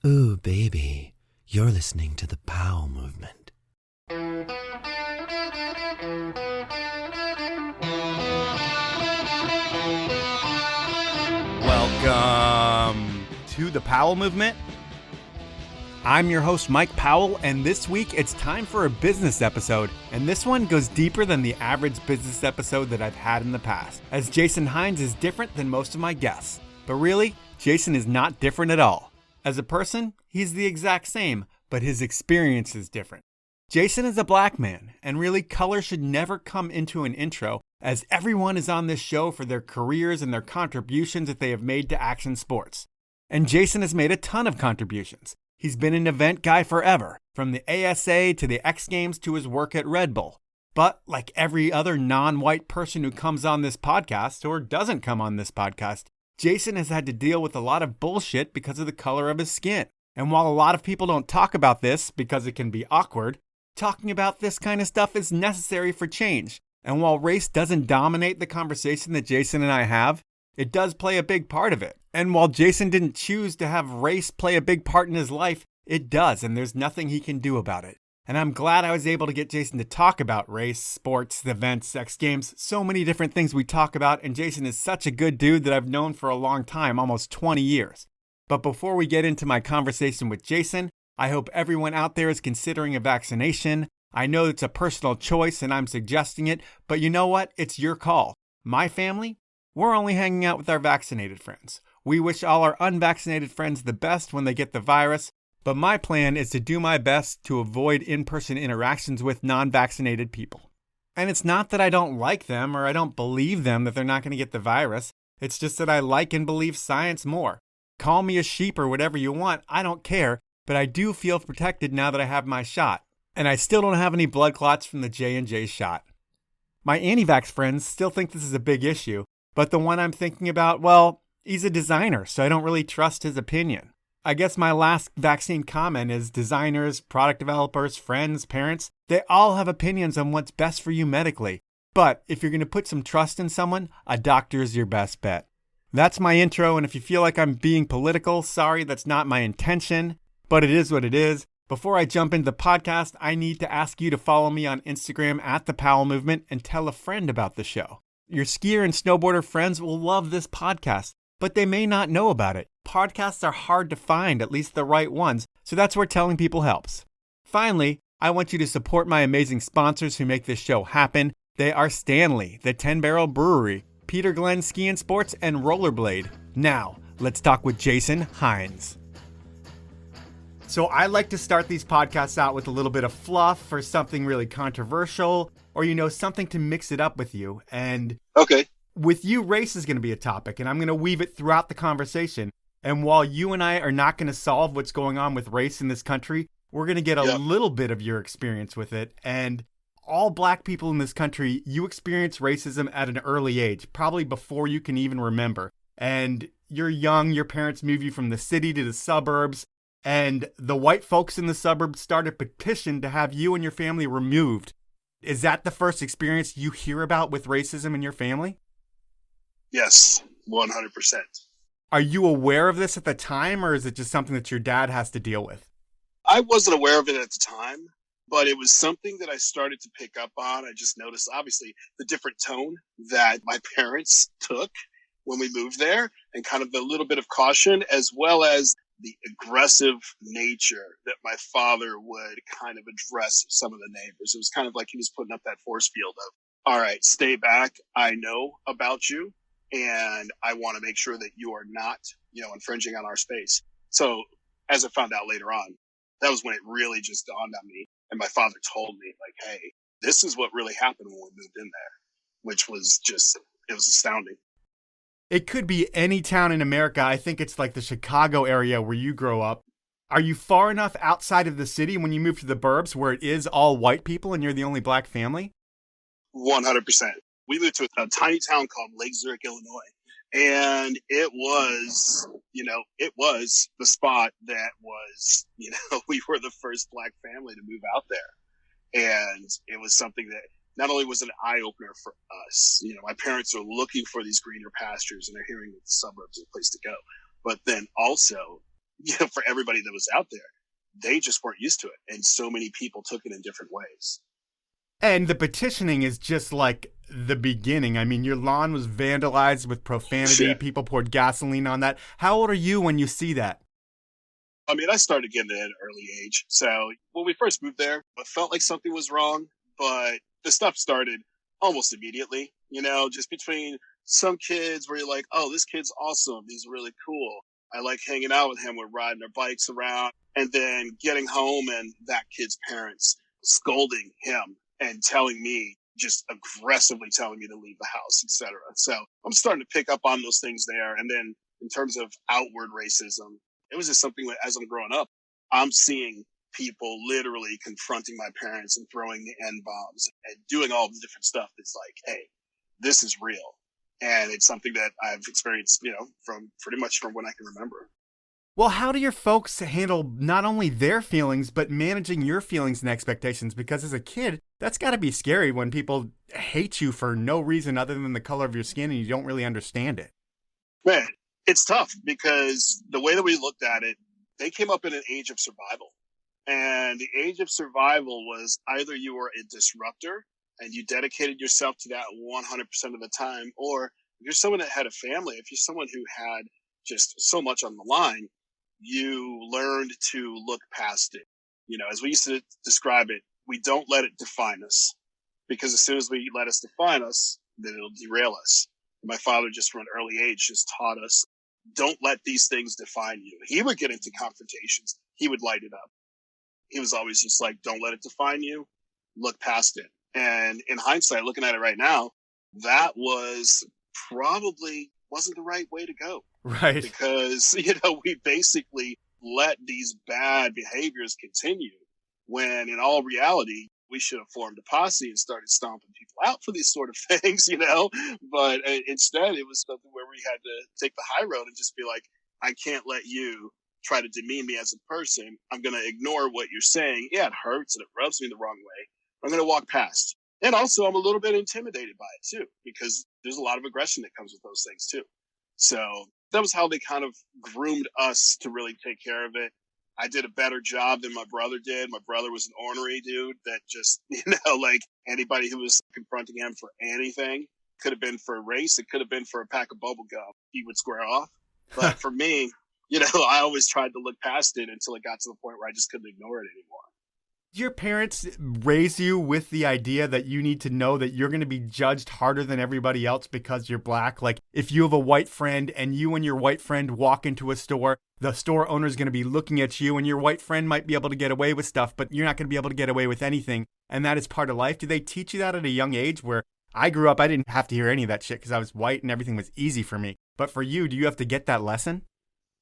Ooh, baby, you're listening to the Powell Movement. Welcome to the Powell Movement. I'm your host, Mike Powell, and this week it's time for a business episode. And this one goes deeper than the average business episode that I've had in the past, as Jason Hines is different than most of my guests. But really, Jason is not different at all. As a person, he's the exact same, but his experience is different. Jason is a black man, and really color should never come into an intro, as everyone is on this show for their careers and their contributions that they have made to action sports. And Jason has made a ton of contributions. He's been an event guy forever, from the ASA to the X Games to his work at Red Bull. But like every other non-white person who comes on this podcast or doesn't come on this podcast, Jason has had to deal with a lot of bullshit because of the color of his skin. And while a lot of people don't talk about this because it can be awkward, talking about this kind of stuff is necessary for change. And while race doesn't dominate the conversation that Jason and I have, it does play a big part of it. And while Jason didn't choose to have race play a big part in his life, it does, and there's nothing he can do about it. And I'm glad I was able to get Jason to talk about race, sports, the events, X Games, so many different things we talk about, and Jason is such a good dude that I've known for a long time, almost 20 years. But before we get into my conversation with Jason, I hope everyone out there is considering a vaccination. I know it's a personal choice and I'm suggesting it, but you know what? It's your call. My family, we're only hanging out with our vaccinated friends. We wish all our unvaccinated friends the best when they get the virus, but my plan is to do my best to avoid in-person interactions with non-vaccinated people. And it's not that I don't like them or I don't believe them that they're not going to get the virus. It's just that I like and believe science more. Call me a sheep or whatever you want, I don't care, but I do feel protected now that I have my shot. And I still don't have any blood clots from the J&J shot. My anti-vax friends still think this is a big issue, but the one I'm thinking about, well, he's a designer, so I don't really trust his opinion. I guess my last vaccine comment is designers, product developers, friends, parents, they all have opinions on what's best for you medically. But if you're going to put some trust in someone, a doctor is your best bet. That's my intro, and if you feel like I'm being political, sorry, that's not my intention, but it is what it is. Before I jump into the podcast, I need to ask you to follow me on Instagram at The Powell Movement and tell a friend about the show. Your skier and snowboarder friends will love this podcast, but they may not know about it. Podcasts are hard to find, at least the right ones, so that's where telling people helps. Finally, I want you to support my amazing sponsors who make this show happen. They are Stanley, the 10 Barrel Brewery, Peter Glenn Ski and Sports, and Rollerblade. Now, let's talk with Jason Hines. So I like to start these podcasts out with a little bit of fluff or something really controversial or, something to mix it up with you. And okay, with you, race is going to be a topic, and I'm going to weave it throughout the conversation. And while you and I are not going to solve what's going on with race in this country, we're going to get a little bit of your experience with it. And all black people in this country, you experience racism at an early age, probably before you can even remember. And you're young, your parents move you from the city to the suburbs. And the white folks in the suburbs started a petition to have you and your family removed. Is that the first experience you hear about with racism in your family? Yes, 100%. Are you aware of this at the time, or is it just something that your dad has to deal with? I wasn't aware of it at the time, but it was something that I started to pick up on. I just noticed, obviously, the different tone that my parents took when we moved there and kind of the little bit of caution, as well as the aggressive nature that my father would kind of address some of the neighbors. It was kind of like he was putting up that force field of, all right, stay back. I know about you, and I want to make sure that you are not, infringing on our space. So as I found out later on, that was when it really just dawned on me. And my father told me, like, hey, this is what really happened when we moved in there, which was just, it was astounding. It could be any town in America. I think it's like the Chicago area where you grow up. Are you far enough outside of the city when you move to the burbs where it is all white people and you're the only black family? 100%. We moved to a tiny town called Lake Zurich, Illinois. And it was, it was the spot that was, we were the first black family to move out there. And it was something that not only was it an eye-opener for us, my parents are looking for these greener pastures and they're hearing that the suburbs is a place to go. But then also for everybody that was out there. They just weren't used to it. And so many people took it in different ways. And the petitioning is just like the beginning. I mean, your lawn was vandalized with profanity. Yeah. People poured gasoline on that. How old are you when you see that? I mean, I started getting it at an early age. So when we first moved there, it felt like something was wrong, but the stuff started almost immediately, just between some kids where you're like, oh, this kid's awesome. He's really cool. I like hanging out with him. We're riding our bikes around, and then getting home and that kid's parents scolding him and telling me, just aggressively telling me to leave the house, etc. So I'm starting to pick up on those things there. And then in terms of outward racism, it was just something that as I'm growing up, I'm seeing people literally confronting my parents and throwing the N-bombs and doing all the different stuff that's like, hey, this is real. And it's something that I've experienced, from pretty much from when I can remember. Well, how do your folks handle not only their feelings, but managing your feelings and expectations? Because as a kid, that's got to be scary when people hate you for no reason other than the color of your skin and you don't really understand it. Man, it's tough because the way that we looked at it, they came up in an age of survival. And the age of survival was either you were a disruptor and you dedicated yourself to that 100% of the time, or if you're someone that had a family, if you're someone who had just so much on the line, you learned to look past it. As we used to describe it, we don't let it define us, because as soon as we let us define us, then it'll derail us. And my father, just from an early age, just taught us, don't let these things define you. He would get into confrontations. He would light it up. He was always just like, don't let it define you. Look past it. And in hindsight, looking at it right now, that was probably wasn't the right way to go. Right. Because, we basically let these bad behaviors continue when in all reality, we should have formed a posse and started stomping people out for these sort of things, But instead, it was something where we had to take the high road and just be like, I can't let you try to demean me as a person. I'm going to ignore what you're saying. Yeah, it hurts and it rubs me the wrong way. I'm going to walk past. And also, I'm a little bit intimidated by it, too, because there's a lot of aggression that comes with those things, too. So that was how they kind of groomed us to really take care of it. I did a better job than my brother did. My brother was an ornery dude that just, like anybody who was confronting him for anything, could have been for a race. It could have been for a pack of bubble gum. He would square off. But for me, I always tried to look past it until it got to the point where I just couldn't ignore it anymore. Your parents raise you with the idea that you need to know that you're going to be judged harder than everybody else because you're black. Like if you have a white friend and you and your white friend walk into a store, the store owner is going to be looking at you and your white friend might be able to get away with stuff, but you're not going to be able to get away with anything. And that is part of life. Do they teach you that at a young age? Where I grew up, I didn't have to hear any of that shit because I was white and everything was easy for me. But for you, do you have to get that lesson?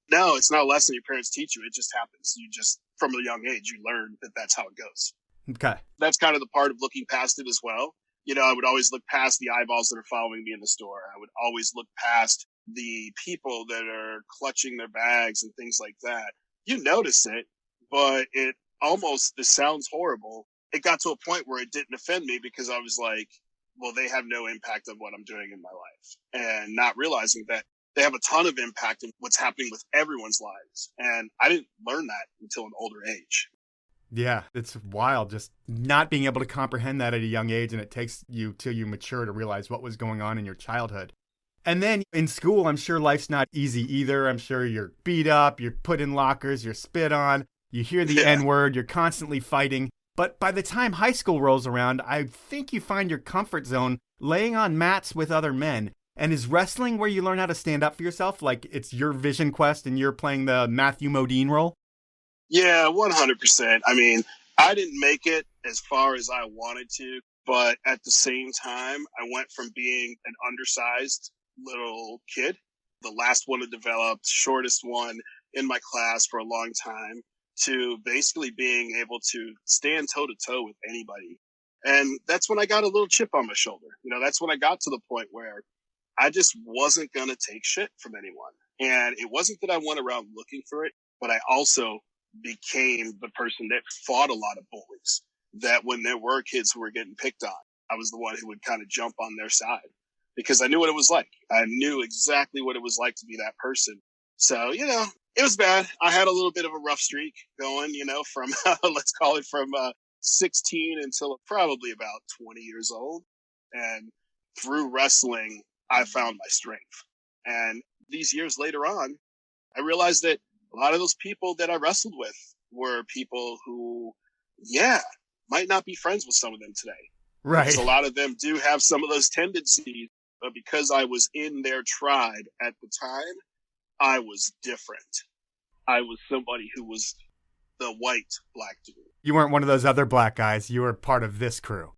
No, it's not a lesson your parents teach you. It just happens. You just, from a young age, you learn that that's how it goes. Okay. That's kind of the part of looking past it as well. I would always look past the eyeballs that are following me in the store. I would always look past the people that are clutching their bags and things like that. You notice it, but this sounds horrible. It got to a point where it didn't offend me because I was like, well, they have no impact on what I'm doing in my life. And not realizing that they have a ton of impact on what's happening with everyone's lives. And I didn't learn that until an older age. Yeah, it's wild just not being able to comprehend that at a young age, and it takes you till you mature to realize what was going on in your childhood. And then in school, I'm sure life's not easy either. I'm sure you're beat up, you're put in lockers, you're spit on, you hear the N-word, you're constantly fighting. But by the time high school rolls around, I think you find your comfort zone laying on mats with other men. And is wrestling where you learn how to stand up for yourself? Like it's your vision quest and you're playing the Matthew Modine role? Yeah, 100%. I mean, I didn't make it as far as I wanted to, but at the same time, I went from being an undersized little kid, the last one to develop, shortest one in my class for a long time, to basically being able to stand toe to toe with anybody. And that's when I got a little chip on my shoulder. That's when I got to the point where I just wasn't going to take shit from anyone. And it wasn't that I went around looking for it, but I also became the person that fought a lot of bullies. That when there were kids who were getting picked on, I was the one who would kind of jump on their side because I knew what it was like. I knew exactly what it was like to be that person. So, It was bad. I had a little bit of a rough streak going, from, let's call it from 16 until probably about 20 years old. And through wrestling, I found my strength. And these years later on, I realized that a lot of those people that I wrestled with were people who, might not be friends with some of them today. Right. Because a lot of them do have some of those tendencies, but because I was in their tribe at the time, I was different. I was somebody who was the white black dude. You weren't one of those other black guys. You were part of this crew.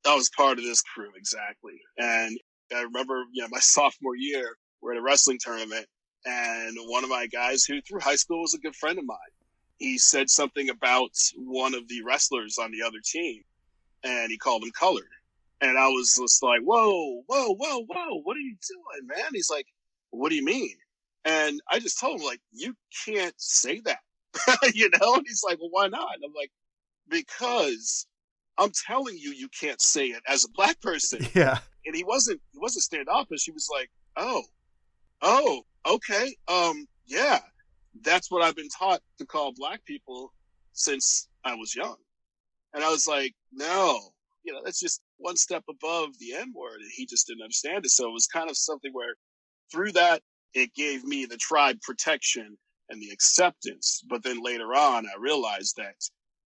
I was part of this crew, exactly. And I remember, my sophomore year, we're at a wrestling tournament, and one of my guys who through high school was a good friend of mine, he said something about one of the wrestlers on the other team, and he called him colored. And I was just like, whoa, what are you doing, man? He's like, what do you mean? And I just told him, like, you can't say that, And he's like, well, why not? And I'm like, because I'm telling you, you can't say it as a black person. Yeah. And he wasn't standoffish. He was like, oh, okay. Yeah, that's what I've been taught to call black people since I was young. And I was like, no, that's just one step above the N word. And he just didn't understand it. So it was kind of something where through that, it gave me the tribe protection and the acceptance. But then later on, I realized that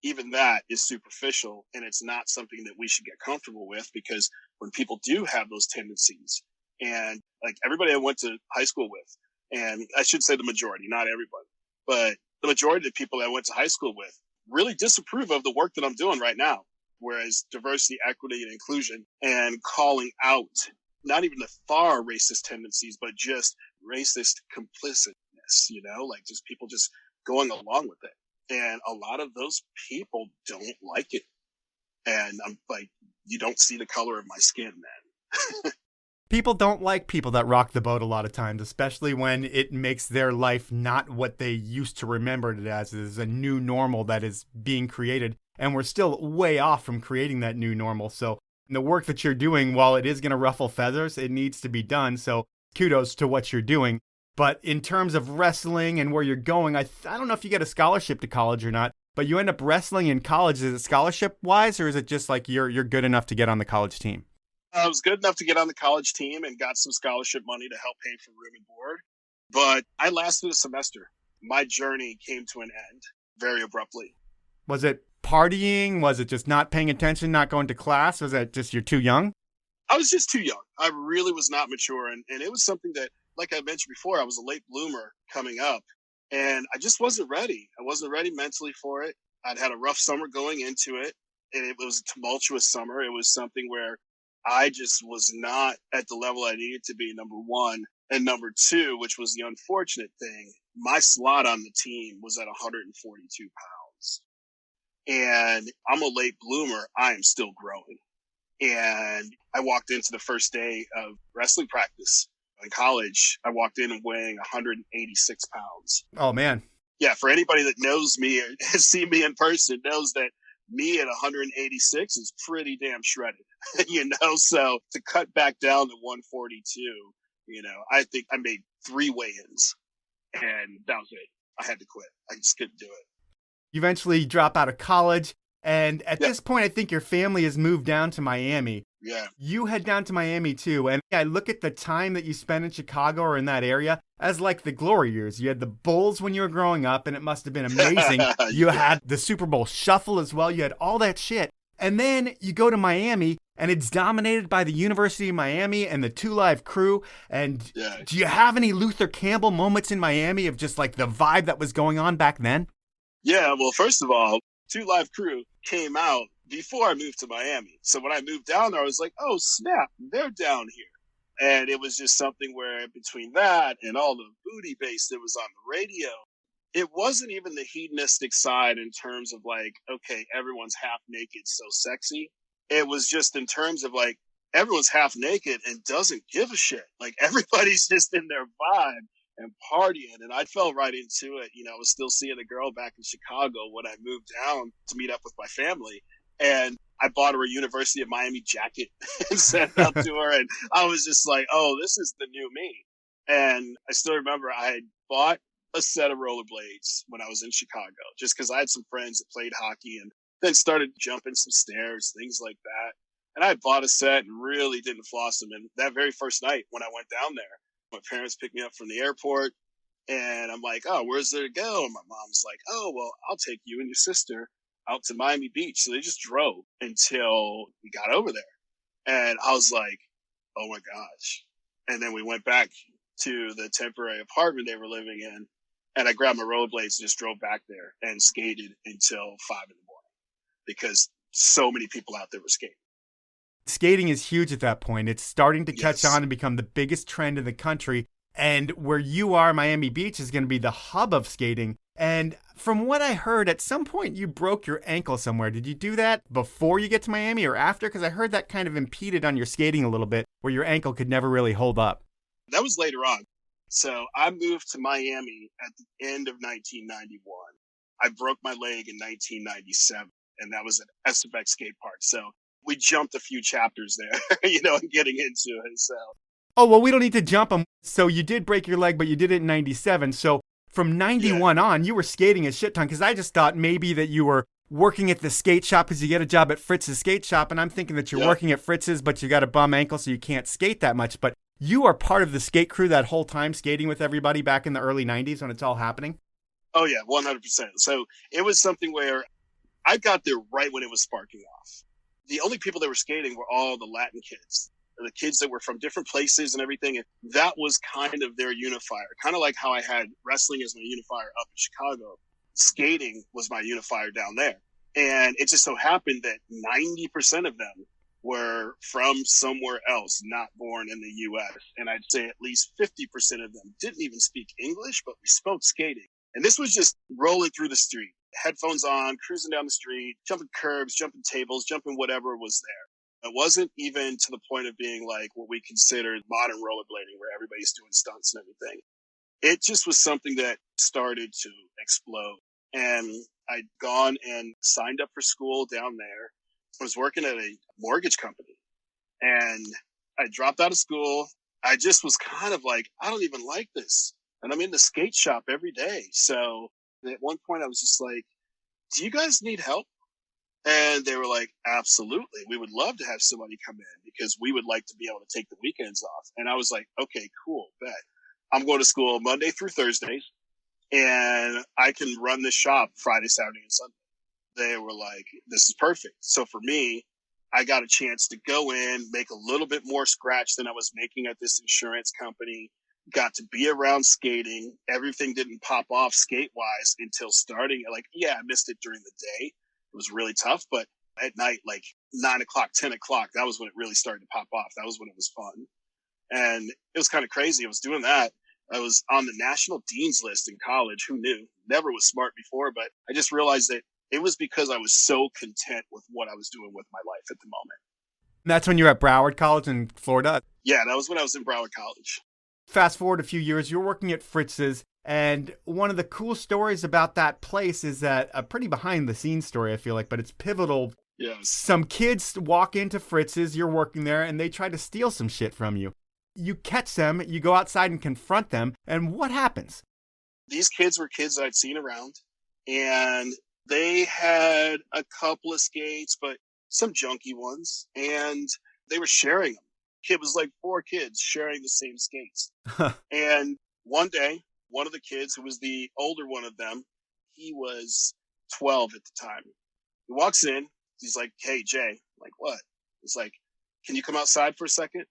even that is superficial and it's not something that we should get comfortable with, because when people do have those tendencies, and like everybody I went to high school with, and I should say the majority, not everybody, but the majority of the people I went to high school with really disapprove of the work that I'm doing right now. Whereas diversity, equity, and inclusion, and calling out not even the far racist tendencies, but just racist complicitness, like just people just going along with it. And a lot of those people don't like it. And I'm like, you don't see the color of my skin, man. People don't like people that rock the boat a lot of times, especially when it makes their life not what they used to remember it as. Is a new normal that is being created. And we're still way off from creating that new normal. So the work that you're doing, while it is going to ruffle feathers, it needs to be done. So kudos to what you're doing. But in terms of wrestling and where you're going, I don't know if you get a scholarship to college or not, but you end up wrestling in college. Is it scholarship-wise, or is it just like you're good enough to get on the college team? I was good enough to get on the college team and got some scholarship money to help pay for room and board. But I lasted a semester. My journey came to an end very abruptly. Was it partying? Was it just not paying attention, not going to class? Was it just you're too young? I was just too young. I really was not mature. And it was something that, like I mentioned before, I was a late bloomer coming up. And I just wasn't ready. I wasn't ready mentally for it. I'd had a rough summer going into it. And it was a tumultuous summer. It was something where I just was not at the level I needed to be, number one. And number two, which was the unfortunate thing, my slot on the team was at 142 pounds. And I'm a late bloomer. I am still growing. And I walked into the first day of wrestling practice in college. I walked in weighing 186 pounds. Oh, man. Yeah, for anybody that knows me or has seen me in person knows that me at 186 is pretty damn shredded, So to cut back down to 142, I think I made 3 weigh-ins, and that was it. I had to quit. I just couldn't do it. You eventually drop out of college, and at this point, I think your family has moved down to Miami. Yeah. You head down to Miami, too, and I look at the time that you spent in Chicago or in that area as like the glory years. You had the Bulls when you were growing up, and it must have been amazing. You had the Super Bowl Shuffle as well. You had all that shit. And then you go to Miami, and it's dominated by the University of Miami and the 2 Live crew. And do you have any Luther Campbell moments in Miami of just like the vibe that was going on back then? Yeah, well, first of all, 2 Live crew came out before I moved to Miami. So when I moved down there, I was like, oh, snap, they're down here. And it was just something where between that and all the booty bass that was on the radio, it wasn't even the hedonistic side in terms of like, okay, everyone's half naked, so sexy. It was just in terms of like, everyone's half naked and doesn't give a shit. Like everybody's just in their vibe and partying. And I fell right into it. I was still seeing a girl back in Chicago when I moved down to meet up with my family. And I bought her a University of Miami jacket and sent it out to her. And I was just like, oh, this is the new me. And I still remember I had bought a set of rollerblades when I was in Chicago, just because I had some friends that played hockey and then started jumping some stairs, things like that. And I bought a set and really didn't floss them. And that very first night when I went down there, my parents picked me up from the airport and I'm like, oh, where's there to go? And my mom's like, oh, well, I'll take you and your sister out to Miami Beach. So they just drove until we got over there. And I was like, oh my gosh. And then we went back to the temporary apartment they were living in. And I grabbed my rollerblades and just drove back there and skated until 5 in the morning because so many people out there were skating. Skating is huge at that point. It's starting to catch Yes. on and become the biggest trend in the country. And where you are, Miami Beach, is going to be the hub of skating. And from what I heard, at some point you broke your ankle somewhere. Did you do that before you get to Miami or after? Because I heard that kind of impeded on your skating a little bit, where your ankle could never really hold up. That was later on. So I moved to Miami at the end of 1991. I broke my leg in 1997, and that was at SFX Skate Park. So we jumped a few chapters there, and getting into it. So. Oh, well, we don't need to jump them. So you did break your leg, but you did it in 97. So from 91 on, you were skating a shit ton, because I just thought maybe that you were working at the skate shop because you get a job at Fritz's skate shop, and I'm thinking that you're working at Fritz's, but you got a bum ankle, so you can't skate that much. But you are part of the skate crew that whole time, skating with everybody back in the early 90s when it's all happening? Oh, yeah, 100%. So it was something where I got there right when it was sparking off. The only people that were skating were all the Latin kids, the kids that were from different places and everything. And that was kind of their unifier, kind of like how I had wrestling as my unifier up in Chicago. Skating was my unifier down there. And it just so happened that 90% of them were from somewhere else, not born in the U.S. And I'd say at least 50% of them didn't even speak English, but we spoke skating. And this was just rolling through the street, headphones on, cruising down the street, jumping curbs, jumping tables, jumping whatever was there. It wasn't even to the point of being like what we considered modern rollerblading, where everybody's doing stunts and everything. It just was something that started to explode. And I'd gone and signed up for school down there. I was working at a mortgage company, and I dropped out of school. I just was kind of like, I don't even like this. And I'm in the skate shop every day. So at one point I was just like, do you guys need help? And they were like, absolutely. We would love to have somebody come in because we would like to be able to take the weekends off. And I was like, okay, cool, bet. I'm going to school Monday through Thursdays, and I can run the shop Friday, Saturday, and Sunday. They were like, this is perfect. So for me, I got a chance to go in, make a little bit more scratch than I was making at this insurance company, got to be around skating. Everything didn't pop off skate-wise until starting. Like, yeah, I missed it during the day. It was really tough, but at night, like 9 o'clock, 10 o'clock, that was when it really started to pop off. That was when it was fun. And it was kind of crazy. I was doing that. I was on the national dean's list in college. Who knew? Never was smart before, but I just realized that it was because I was so content with what I was doing with my life at the moment. And that's when you're at Broward College in Florida? Yeah, that was when I was in Broward College. Fast forward a few years, you're working at Fritz's, and one of the cool stories about that place is that a pretty behind-the-scenes story, I feel like, but it's pivotal. Yes. Some kids walk into Fritz's, you're working there, and they try to steal some shit from you. You catch them, you go outside and confront them, and what happens? These kids were kids I'd seen around, and they had a couple of skates, but some junky ones, and they were sharing them. It was like 4 kids sharing the same skates. And one day, one of the kids, who was the older one of them, he was 12 at the time. He walks in, he's like, hey, Jay. I'm like, what? He's like, can you come outside for a second?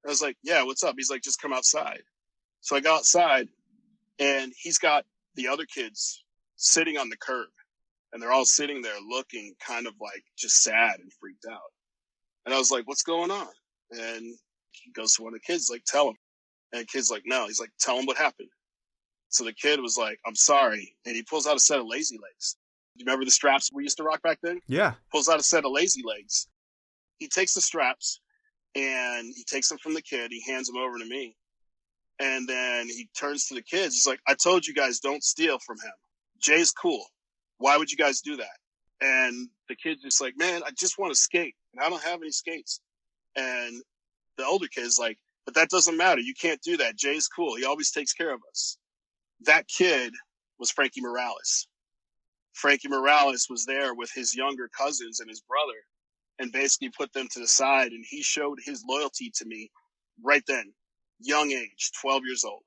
I was like, yeah, what's up? He's like, just come outside. So I go outside, and he's got the other kids sitting on the curb, and they're all sitting there looking kind of like just sad and freaked out. And I was like, what's going on? And he goes to one of the kids, like, tell him. And the kid's like, no. He's like, tell him what happened. So the kid was like, I'm sorry. And he pulls out a set of lazy legs. Do you remember the straps we used to rock back then? Yeah. Pulls out a set of lazy legs. He takes the straps, and he takes them from the kid. He hands them over to me. And then he turns to the kids. He's like, I told you guys don't steal from him. Jay's cool. Why would you guys do that? And the kid's just like, man, I just want to skate. And I don't have any skates. And the older kid's like, but that doesn't matter. You can't do that. Jay's cool. He always takes care of us. That kid was Franky Morales. Franky Morales was there with his younger cousins and his brother and basically put them to the side. And he showed his loyalty to me right then, young age, 12 years old.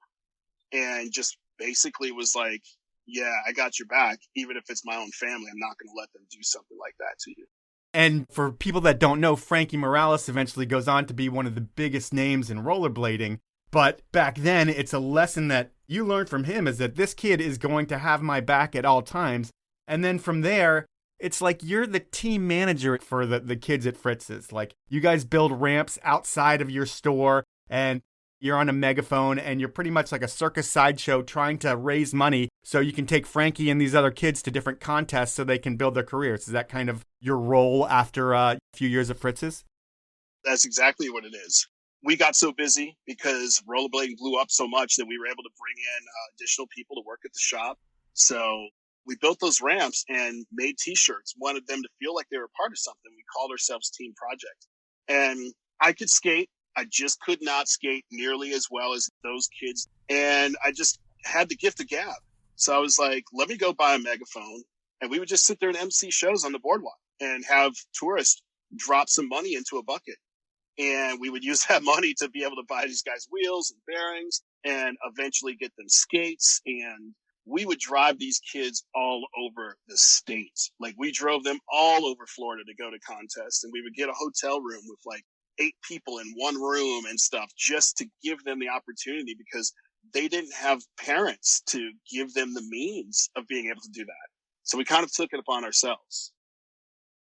And just basically was like, yeah, I got your back. Even if it's my own family, I'm not going to let them do something like that to you. And for people that don't know, Franky Morales eventually goes on to be one of the biggest names in rollerblading. But back then, it's a lesson that you learned from him is that this kid is going to have my back at all times. And then from there, it's like you're the team manager for the kids at Fritz's. Like, you guys build ramps outside of your store, and you're on a megaphone, and you're pretty much like a circus sideshow trying to raise money so you can take Franky and these other kids to different contests so they can build their careers. Is that kind of your role after a few years at Fritz's? That's exactly what it is. We got so busy because rollerblading blew up so much that we were able to bring in additional people to work at the shop. So we built those ramps and made T-shirts, wanted them to feel like they were part of something. We called ourselves Team Project. And I could skate. I just could not skate nearly as well as those kids. And I just had the gift of gab. So I was like, let me go buy a megaphone. And we would just sit there and MC shows on the boardwalk and have tourists drop some money into a bucket. And we would use that money to be able to buy these guys wheels and bearings and eventually get them skates. And we would drive these kids all over the state. Like, we drove them all over Florida to go to contests, and we would get a hotel room with like 8 people in one room and stuff just to give them the opportunity because they didn't have parents to give them the means of being able to do that. So we kind of took it upon ourselves.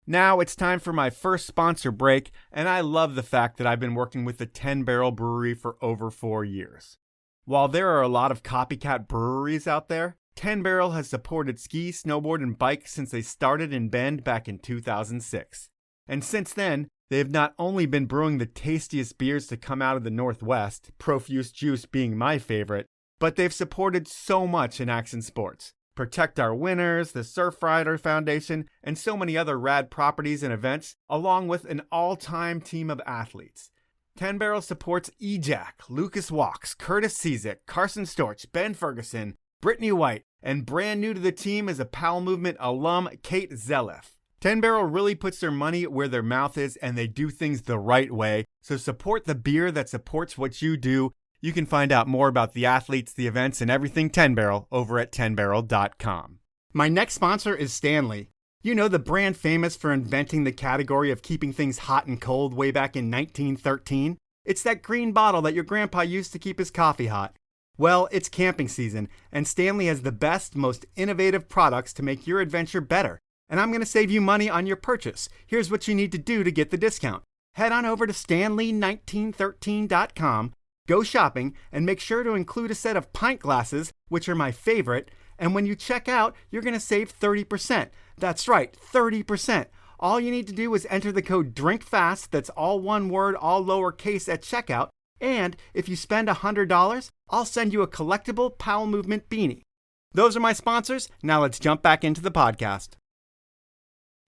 Now it's time for my first sponsor break, and I love the fact that I've been working with the 10 Barrel Brewery for over 4 years. While there are a lot of copycat breweries out there, 10 Barrel has supported ski, snowboard, and bike since they started in Bend back in 2006. And since then, they have not only been brewing the tastiest beers to come out of the Northwest, Profuse Juice being my favorite, but they've supported so much in action sports. Protect Our Winners, the Surfrider Foundation, and so many other rad properties and events, along with an all-time team of athletes. 10 Barrel supports EJack, Lucas Walks, Curtis Cizik, Carson Storch, Ben Ferguson, Brittany White, and brand new to the team is a Powell Movement alum, Kate Zelef. 10 Barrel really puts their money where their mouth is, and they do things the right way, so support the beer that supports what you do. You can find out more about the athletes, the events, and everything 10 Barrel over at 10barrel.com. My next sponsor is Stanley. You know, the brand famous for inventing the category of keeping things hot and cold way back in 1913. It's that green bottle that your grandpa used to keep his coffee hot. Well, it's camping season, and Stanley has the best, most innovative products to make your adventure better. And I'm going to save you money on your purchase. Here's what you need to do to get the discount. Head on over to stanley1913.com. Go shopping and make sure to include a set of pint glasses, which are my favorite. And when you check out, you're going to save 30%. That's right, 30%. All you need to do is enter the code DRINKFAST, that's all one word, all lowercase at checkout. And if you spend $100, I'll send you a collectible Powell Movement beanie. Those are my sponsors. Now let's jump back into the podcast.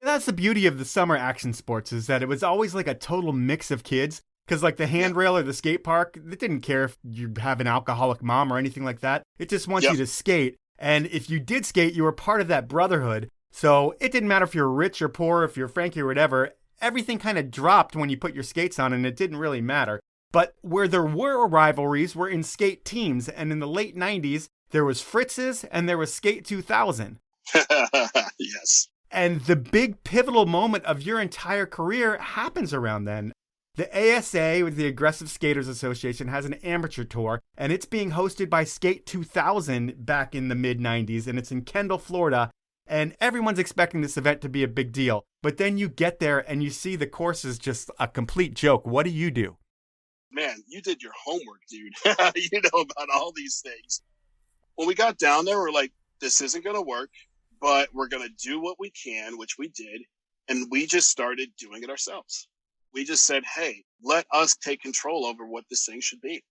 That's the beauty of the summer action sports, is that it was always like a total mix of kids. Because like the handrail or the skate park, it didn't care if you have an alcoholic mom or anything like that. It just wants you to skate. And if you did skate, you were part of that brotherhood. So it didn't matter if you're rich or poor, if you're Franky or whatever. Everything kind of dropped when you put your skates on, and it didn't really matter. But where there were rivalries were in skate teams. And in the late 90s, there was Fritz's and there was Skate 2000. Yes. And the big pivotal moment of your entire career happens around then. The ASA, with the Aggressive Skaters Association, has an amateur tour, and it's being hosted by Skate 2000 back in the mid-90s, and it's in Kendall, Florida, and everyone's expecting this event to be a big deal. But then you get there, and you see the course is just a complete joke. What do you do? Man, you did your homework, dude. You know about all these things. When we got down there, we're like, this isn't going to work, but we're going to do what we can, which we did, and we just started doing it ourselves. We just said, hey, let us take control over what this thing should be.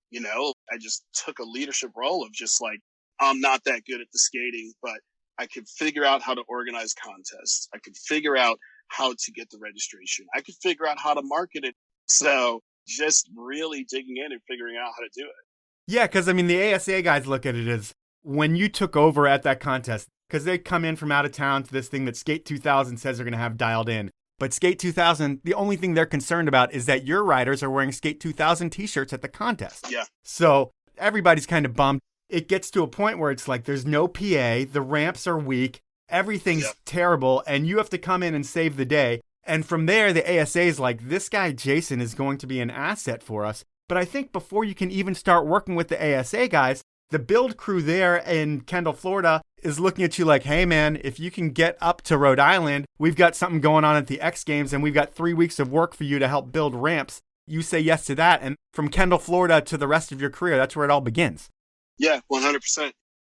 You know, I just took a leadership role of just like, I'm not that good at the skating, but I could figure out how to organize contests. I could figure out how to get the registration. I could figure out how to market it. So just really digging in and figuring out how to do it. Yeah, because I mean, the ASA guys look at it as, when you took over at that contest, because they come in from out of town to this thing that Skate 2000 says they're going to have dialed in. But Skate 2000, the only thing they're concerned about is that your riders are wearing Skate 2000 t-shirts at the contest. Yeah. So everybody's kind of bummed. It gets to a point where it's like there's no PA, the ramps are weak, everything's terrible, and you have to come in and save the day. And from there, the ASA is like, this guy Jason is going to be an asset for us. But I think before you can even start working with the ASA guys, the build crew there in Kendall, Florida is looking at you like, hey man, if you can get up to Rhode Island, we've got something going on at the X Games and we've got 3 weeks of work for you to help build ramps. You say yes to that. And from Kendall, Florida to the rest of your career, that's where it all begins. Yeah, 100%.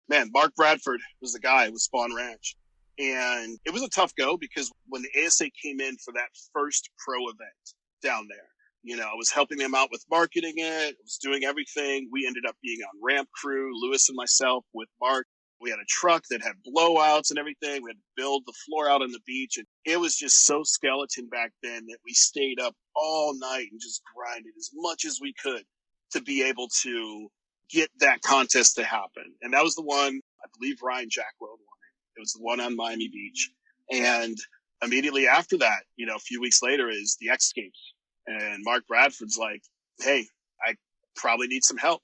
Man, Mark Bradford was the guy with Spawn Ranch. And it was a tough go because when the ASA came in for that first pro event down there, you know, I was helping them out with marketing it. I was doing everything. We ended up being on ramp crew, Lewis and myself with Mark. We had a truck that had blowouts and everything. We had to build the floor out on the beach. And it was just so skeleton back then that we stayed up all night and just grinded as much as we could to be able to get that contest to happen. And that was the one, I believe Ryan Jackwell won it. It was the one on Miami Beach. And immediately after that, you know, a few weeks later is the X Games. And Mark Bradford's like, hey, I probably need some help.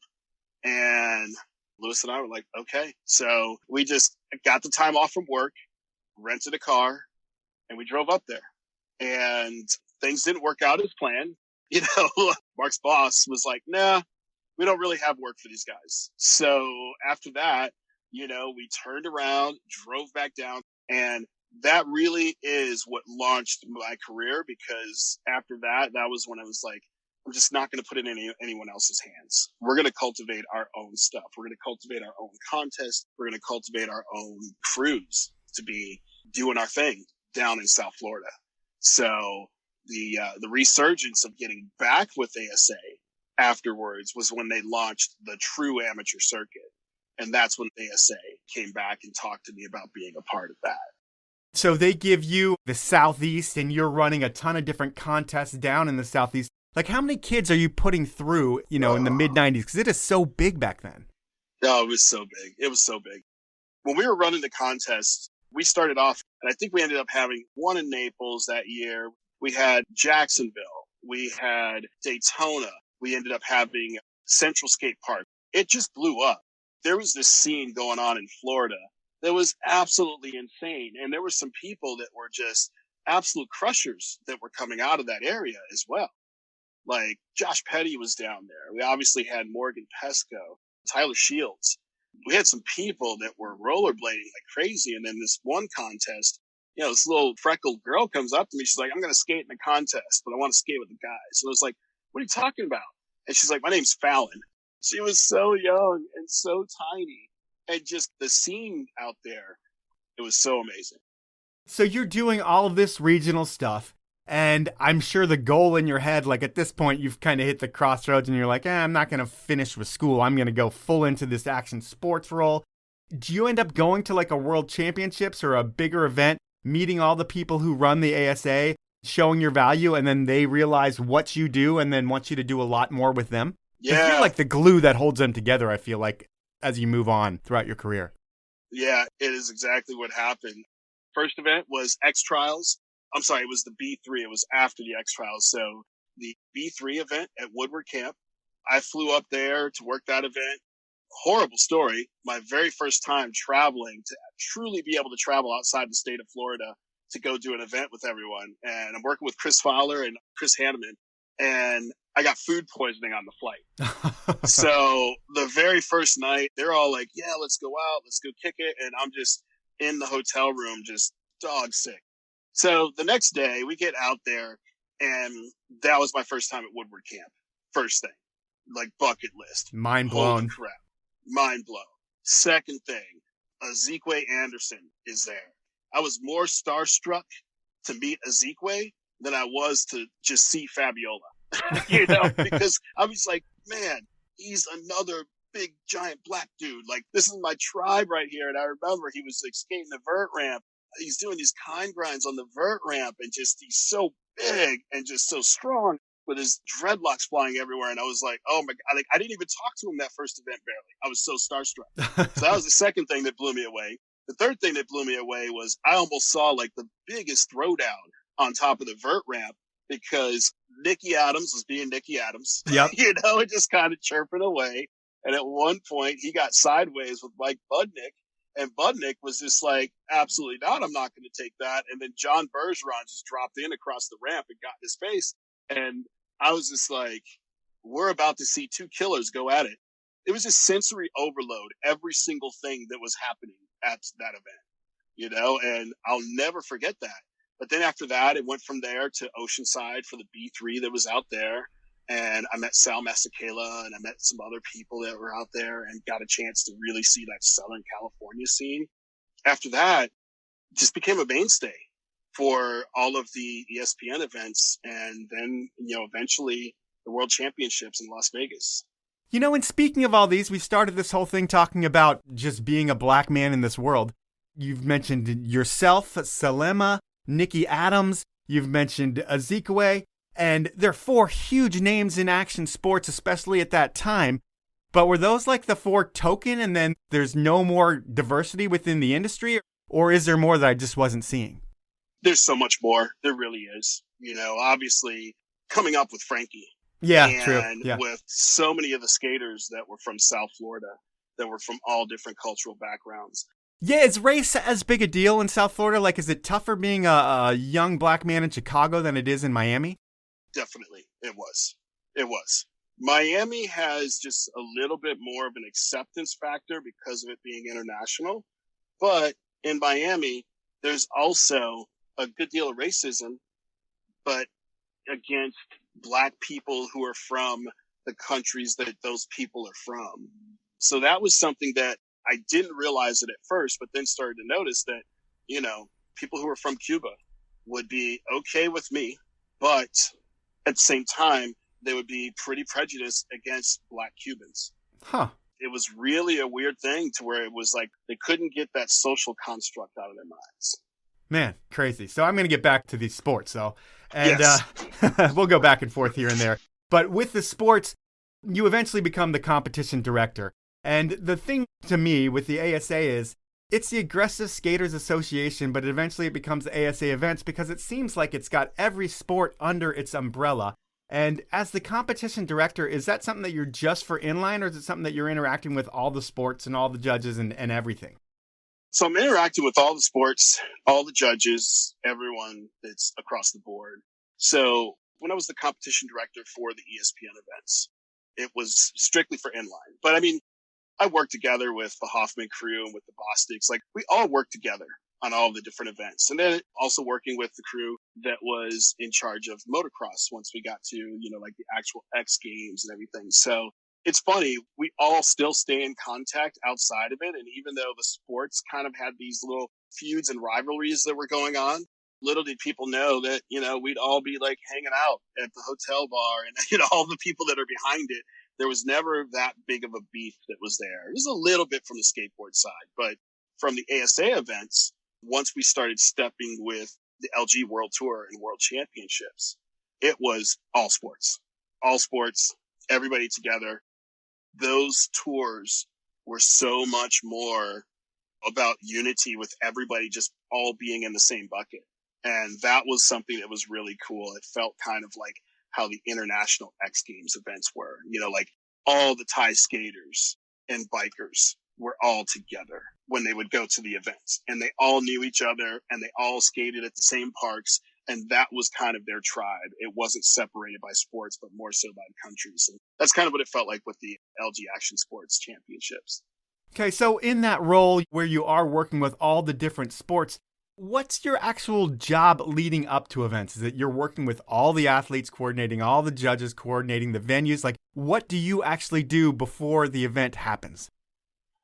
And Lewis and I were like, okay. So we just got the time off from work, rented a car, and we drove up there. And things didn't work out as planned. You know, Mark's boss was like, nah, we don't really have work for these guys. So after that, you know, we turned around, drove back down, and that really is what launched my career, because after that, that was when I was like, I'm just not going to put it in anyone else's hands. We're going to cultivate our own stuff. We're going to cultivate our own contests. We're going to cultivate our own crews to be doing our thing down in South Florida. So the resurgence of getting back with ASA afterwards was when they launched the true amateur circuit. And that's when ASA came back and talked to me about being a part of that. So they give you the Southeast and you're running a ton of different contests down in the Southeast. Like, how many kids are you putting through, you know, in the mid-90s? Because it is so big back then. Oh, it was so big. It was so big. When we were running the contest, we started off, and I think we ended up having one in Naples that year. We had Jacksonville. We had Daytona. We ended up having Central Skate Park. It just blew up. There was this scene going on in Florida that was absolutely insane. And there were some people that were just absolute crushers that were coming out of that area as well. Like Josh Petty was down there. We obviously had Morgan Pesco, Tyler Shields. We had some people that were rollerblading like crazy. And then this one contest, you know, this little freckled girl comes up to me. She's like, I'm going to skate in the contest, but I want to skate with the guys. And I was like, what are you talking about? And she's like, my name's Fallon. She was so young and so tiny. And just the scene out there, it was so amazing. So you're doing all of this regional stuff, and I'm sure the goal in your head, like at this point, you've kind of hit the crossroads and you're like, I'm not going to finish with school. I'm going to go full into this action sports role. Do you end up going to like a world championships or a bigger event, meeting all the people who run the ASA, showing your value, and then they realize what you do and then want you to do a lot more with them? Yeah. You're like the glue that holds them together, I feel like, as you move on throughout your career. Yeah, it is exactly what happened. First event was X Trials. I'm sorry, it was the B3. It was after the X Trials. So the B3 event at Woodward Camp, I flew up there to work that event. Horrible story. My very first time traveling to truly be able to travel outside the state of Florida to go do an event with everyone. And I'm working with Chris Fowler and Chris Hanneman. And I got food poisoning on the flight. So the very first night, they're all like, yeah, let's go out. Let's go kick it. And I'm just in the hotel room, just dog sick. So the next day we get out there, and that was my first time at Woodward Camp. First thing, like bucket list. Mind blown. Holy crap. Mind blown. Second thing, Ezekwe Anderson is there. I was more starstruck to meet Ezekwe than I was to just see Fabiola. You know, because I was like, man, he's another big giant black dude. Like, this is my tribe right here. And I remember he was like skating the vert ramp. He's doing these kind grinds on the vert ramp, and just he's so big and just so strong with his dreadlocks flying everywhere. And I was like, oh my God, like, I didn't even talk to him that first event barely. I was so starstruck. So that was the second thing that blew me away. The third thing that blew me away was I almost saw like the biggest throwdown on top of the vert ramp because Nicky Adams was being Nicky Adams, Yep. and just kind of chirping away. And at one point he got sideways with Mike Budnick, and Budnick was just like, absolutely not. I'm not going to take that. And then John Bergeron just dropped in across the ramp and got in his face. And I was just like, we're about to see two killers go at it. It was just sensory overload, every single thing that was happening at that event, and I'll never forget that. But then after that, it went from there to Oceanside for the B3 that was out there. And I met Sal Masakela and I met some other people that were out there and got a chance to really see that Southern California scene. After that, it just became a mainstay for all of the ESPN events. And then, eventually the World Championships in Las Vegas. And speaking of all these, we started this whole thing talking about just being a black man in this world. You've mentioned yourself, Salema, Nicky Adams, you've mentioned Ezekwe, and they're four huge names in action sports, especially at that time. But were those like the four token and then there's no more diversity within the industry? Or is there more that I just wasn't seeing? There's so much more. There really is. Obviously coming up with Franky. Yeah, and true. Yeah. With so many of the skaters that were from South Florida, that were from all different cultural backgrounds. Yeah, is race as big a deal in South Florida? Like, is it tougher being a young black man in Chicago than it is in Miami? Definitely. It was. Miami has just a little bit more of an acceptance factor because of it being international. But in Miami, there's also a good deal of racism, but against black people who are from the countries that those people are from. So that was something that I didn't realize it at first, but then started to notice that, people who are from Cuba would be okay with me, but at the same time, they would be pretty prejudiced against black Cubans. Huh. It was really a weird thing to where it was like they couldn't get that social construct out of their minds. Man, crazy. So I'm going to get back to these sports, though. And yes. We'll go back and forth here and there. But with the sports, you eventually become the competition director. And the thing to me with the ASA is it's the Aggressive Skaters Association, but eventually it becomes ASA Events because it seems like it's got every sport under its umbrella. And as the competition director, is that something that you're just for inline, or is it something that you're interacting with all the sports and all the judges and everything? So I'm interacting with all the sports, all the judges, everyone that's across the board. So when I was the competition director for the ESPN events, it was strictly for inline. But I mean, I worked together with the Hoffman crew and with the Bostics. Like, we all worked together on all of the different events. And then also working with the crew that was in charge of motocross once we got to, like the actual X Games and everything. So it's funny, we all still stay in contact outside of it. And even though the sports kind of had these little feuds and rivalries that were going on, little did people know that, we'd all be like hanging out at the hotel bar and, all the people that are behind it. There was never that big of a beef that was there. It was a little bit from the skateboard side, but from the ASA events, once we started stepping with the LG World Tour and World Championships, it was all sports, everybody together. Those tours were so much more about unity with everybody just all being in the same bucket. And that was something that was really cool. It felt kind of like how the international X Games events were, like all the Thai skaters and bikers were all together when they would go to the events, and they all knew each other and they all skated at the same parks. And that was kind of their tribe. It wasn't separated by sports, but more so by countries. And that's kind of what it felt like with the LG Action Sports Championships. Okay, so in that role where you are working with all the different sports, what's your actual job leading up to events? Is it you're working with all the athletes, coordinating all the judges, coordinating the venues? Like, what do you actually do before the event happens?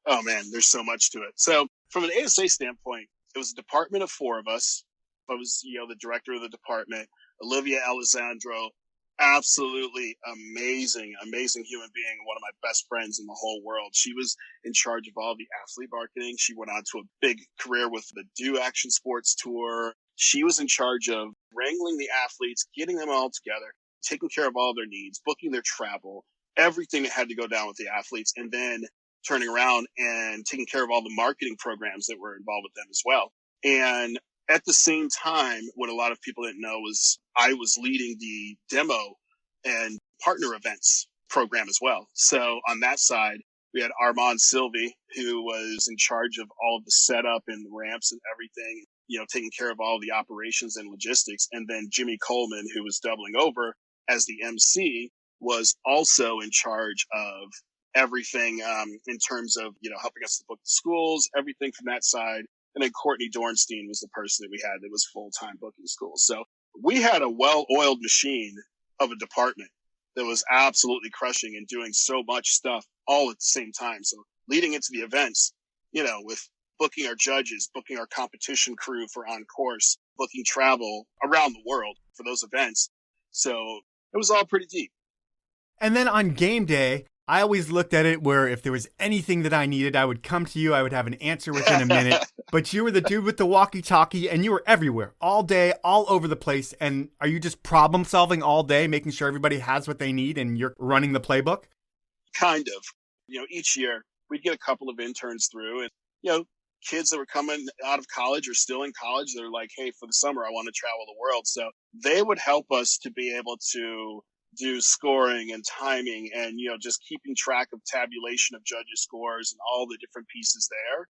Oh, man, there's so much to it. So from an ASA standpoint, it was a department of four of us. I was, the director of the department, Olivia Alessandro, absolutely amazing human being, one of my best friends in the whole world. She was in charge of all the athlete marketing. She went on to a big career with the Do Action Sports Tour. She was in charge of wrangling the athletes, getting them all together, taking care of all their needs, booking their travel, everything that had to go down with the athletes, and then turning around and taking care of all the marketing programs that were involved with them as well. And at the same time, what a lot of people didn't know was I was leading the demo and partner events program as well. So on that side, we had Armand Sylvie, who was in charge of all of the setup and ramps and everything, taking care of all the operations and logistics. And then Jimmy Coleman, who was doubling over as the MC, was also in charge of everything in terms of, helping us to book the schools, everything from that side. And then Courtney Dornstein was the person that we had that was full-time booking schools. So we had a well-oiled machine of a department that was absolutely crushing and doing so much stuff all at the same time. So leading into the events, with booking our judges, booking our competition crew for on course, booking travel around the world for those events. So it was all pretty deep. And then on game day, I always looked at it where if there was anything that I needed, I would come to you. I would have an answer within a minute. But you were the dude with the walkie-talkie, and you were everywhere, all day, all over the place. And are you just problem solving all day, making sure everybody has what they need, and you're running the playbook? Kind of. Each year we'd get a couple of interns through, and, kids that were coming out of college or still in college, they're like, hey, for the summer, I want to travel the world. So they would help us to be able to do scoring and timing and, just keeping track of tabulation of judges' scores and all the different pieces there.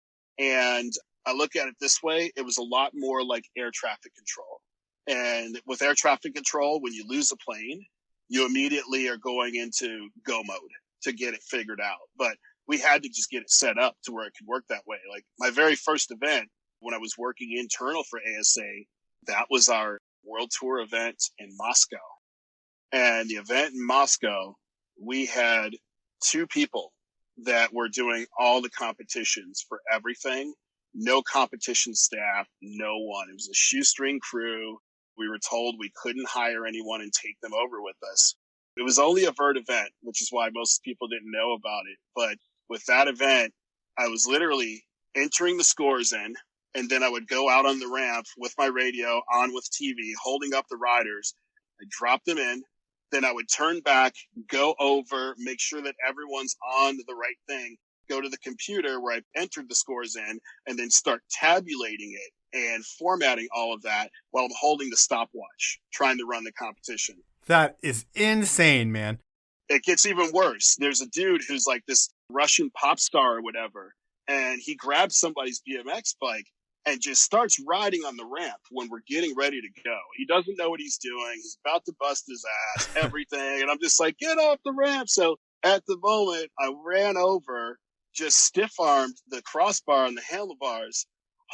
And I look at it this way, it was a lot more like air traffic control. And with air traffic control, when you lose a plane, you immediately are going into go mode to get it figured out. But we had to just get it set up to where it could work that way. Like my very first event when I was working internal for ASA, that was our world tour event in Moscow. And the event in Moscow, we had 2 people that were doing all the competitions for everything. No competition staff, no one. It was a shoestring crew. We were told we couldn't hire anyone and take them over with us. It was only a vert event, which is why most people didn't know about it. But with that event, I was literally entering the scores in, and then I would go out on the ramp with my radio on with TV, holding up the riders. I drop them in. Then I would turn back, go over, make sure that everyone's on the right thing, go to the computer where I entered the scores in, and then start tabulating it and formatting all of that while I'm holding the stopwatch, trying to run the competition. That is insane, man. It gets even worse. There's a dude who's like this Russian pop star or whatever, and he grabs somebody's BMX bike and just starts riding on the ramp when we're getting ready to go. He doesn't know what he's doing. He's about to bust his ass, everything. And I'm just like, get off the ramp. So at the moment, I ran over, just stiff-armed the crossbar and the handlebars.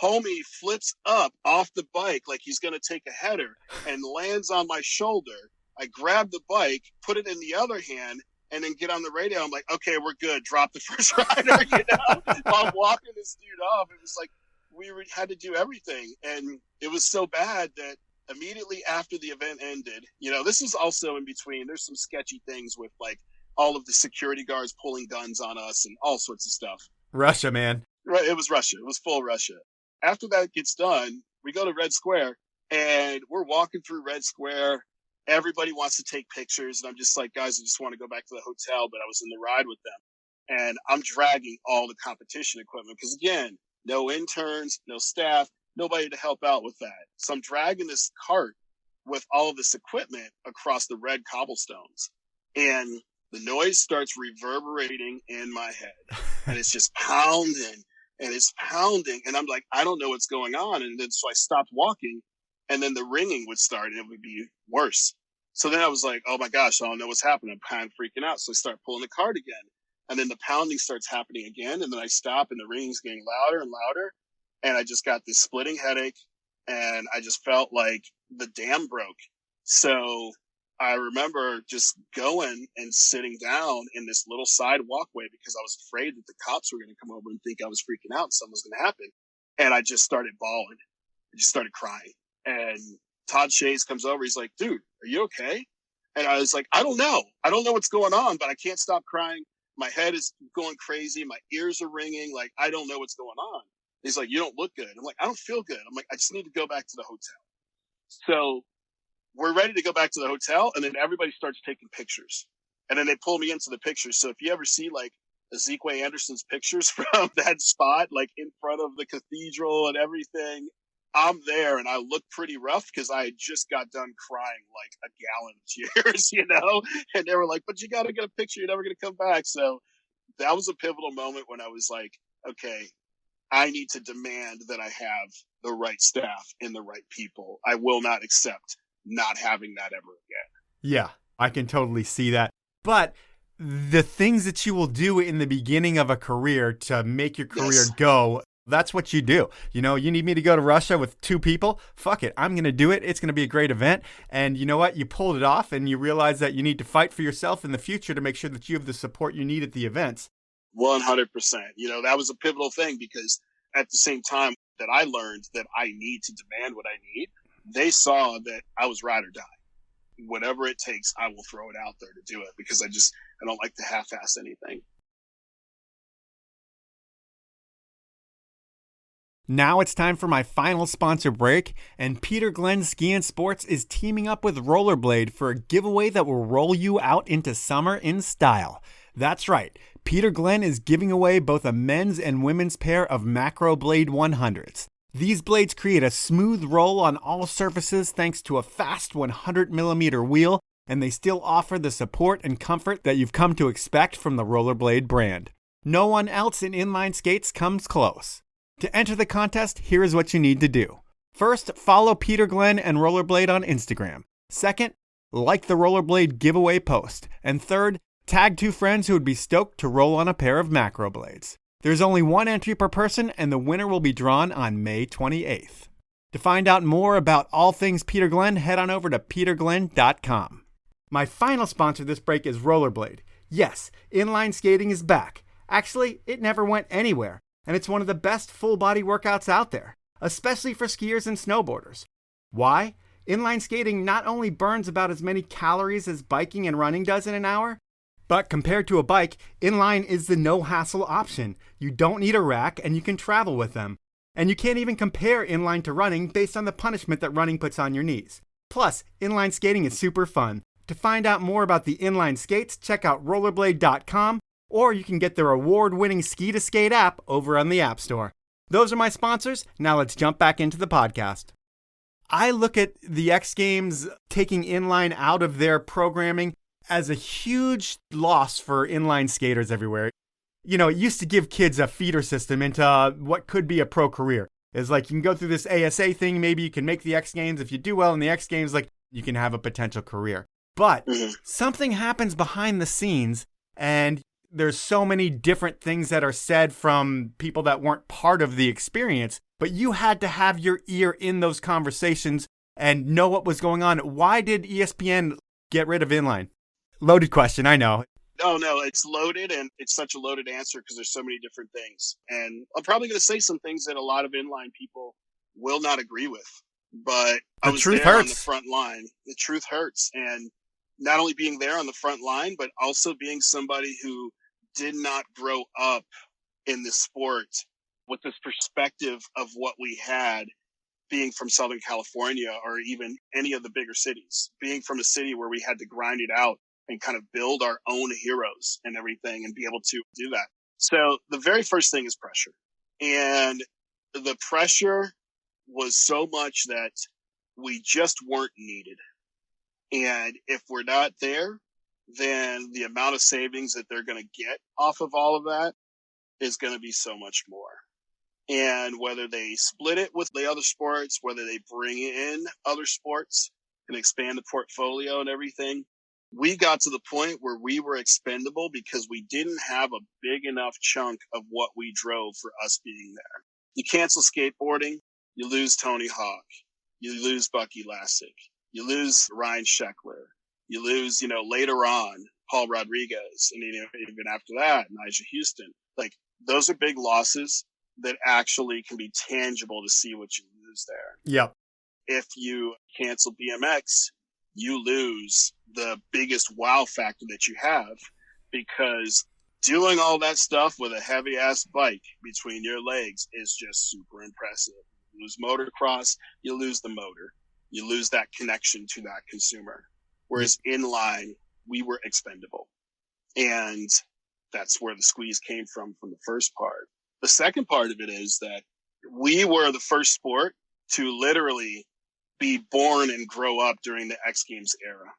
Homie flips up off the bike like he's going to take a header and lands on my shoulder. I grab the bike, put it in the other hand, and then get on the radio. I'm like, okay, we're good. Drop the first rider, While walking this dude off, it was like, we had to do everything. And it was so bad that immediately after the event ended, this is also in between. There's some sketchy things with like all of the security guards pulling guns on us and all sorts of stuff. Russia, man. Right. It was Russia. It was full Russia. After that gets done, we go to Red Square and we're walking through Red Square. Everybody wants to take pictures. And I'm just like, guys, I just want to go back to the hotel. But I was in the ride with them. And I'm dragging all the competition equipment because, again, no interns, no staff, nobody to help out with that. So I'm dragging this cart with all of this equipment across the red cobblestones. And the noise starts reverberating in my head. And it's just pounding. And it's pounding. And I'm like, I don't know what's going on. And then so I stopped walking. And then the ringing would start and it would be worse. So then I was like, oh my gosh, I don't know what's happening. I'm kind of freaking out. So I start pulling the cart again. And then the pounding starts happening again. And then I stop and the ringing's getting louder and louder. And I just got this splitting headache. And I just felt like the dam broke. So I remember just going and sitting down in this little side walkway because I was afraid that the cops were going to come over and think I was freaking out and something was going to happen. And I just started bawling. I just started crying. And Todd Shays comes over. He's like, dude, are you okay? And I was like, I don't know. I don't know what's going on, but I can't stop crying. My head is going crazy. My ears are ringing. Like, I don't know what's going on. He's like, you don't look good. I'm like, I don't feel good. I'm like, I just need to go back to the hotel. So we're ready to go back to the hotel, and then everybody starts taking pictures. And then they pull me into the pictures. So if you ever see like Ezekiel Anderson's pictures from that spot, like in front of the cathedral and everything, I'm there and I look pretty rough because I had just got done crying like a gallon of tears, and they were like, but you got to get a picture. You're never going to come back. So that was a pivotal moment when I was like, okay, I need to demand that I have the right staff and the right people. I will not accept not having that ever again. Yeah, I can totally see that. But the things that you will do in the beginning of a career to make your career go, that's what you do. You need me to go to Russia with 2 people? Fuck it. I'm going to do it. It's going to be a great event. And you know what? You pulled it off and you realize that you need to fight for yourself in the future to make sure that you have the support you need at the events. 100%. That was a pivotal thing because at the same time that I learned that I need to demand what I need, they saw that I was ride or die. Whatever it takes, I will throw it out there to do it because I don't like to half-ass anything. Now it's time for my final sponsor break, and Peter Glenn Ski and Sports is teaming up with Rollerblade for a giveaway that will roll you out into summer in style. That's right, Peter Glenn is giving away both a men's and women's pair of Macroblade 100s. These blades create a smooth roll on all surfaces thanks to a fast 100mm wheel, and they still offer the support and comfort that you've come to expect from the Rollerblade brand. No one else in inline skates comes close. To enter the contest, here is what you need to do. First, follow Peter Glenn and Rollerblade on Instagram. Second, like the Rollerblade giveaway post. And third, tag 2 friends who would be stoked to roll on a pair of Macroblades. There's only 1 entry per person, and the winner will be drawn on May 28th. To find out more about all things Peter Glenn, head on over to peterglenn.com. My final sponsor this break is Rollerblade. Yes, inline skating is back. Actually, it never went anywhere, and it's one of the best full-body workouts out there, especially for skiers and snowboarders. Why? Inline skating not only burns about as many calories as biking and running does in an hour, but compared to a bike, inline is the no-hassle option. You don't need a rack, and you can travel with them. And you can't even compare inline to running based on the punishment that running puts on your knees. Plus, inline skating is super fun. To find out more about the inline skates, check out rollerblade.com, or you can get their award-winning Ski-to-Skate app over on the App Store. Those are my sponsors. Now let's jump back into the podcast. I look at the X Games taking inline out of their programming as a huge loss for inline skaters everywhere. It used to give kids a feeder system into what could be a pro career. It's like you can go through this ASA thing, maybe you can make the X Games. If you do well in the X Games, like you can have a potential career. But something happens behind the scenes, and there's so many different things that are said from people that weren't part of the experience, but you had to have your ear in those conversations and know what was going on. Why did ESPN get rid of inline? Loaded question, I know. Oh, no, it's loaded, and it's such a loaded answer because there's so many different things. And I'm probably going to say some things that a lot of inline people will not agree with. But I was there on the front line. The truth hurts. And not only being there on the front line, but also being somebody who did not grow up in the sport with this perspective of what we had being from Southern California or even any of the bigger cities, being from a city where we had to grind it out and kind of build our own heroes and everything and be able to do that. So the very first thing is pressure. And the pressure was so much that we just weren't needed. And if we're not there, then the amount of savings that they're going to get off of all of that is going to be so much more. And whether they split it with the other sports, whether they bring in other sports and expand the portfolio and everything, we got to the point where we were expendable because we didn't have a big enough chunk of what we drove for us being there. You cancel skateboarding, you lose Tony Hawk, you lose Bucky Lasek, you lose Ryan Sheckler, you lose, later on, Paul Rodriguez, and even after that, Nigel Houston. Like, those are big losses that actually can be tangible to see what you lose there. Yep. If you cancel BMX, you lose the biggest wow factor that you have because doing all that stuff with a heavy ass bike between your legs is just super impressive. You lose motocross, you lose the motor. you lose that connection to that consumer. Whereas inline, we were expendable. And that's where the squeeze came from the first part. The second part of it is that we were the first sport to literally be born and grow up during the X Games era.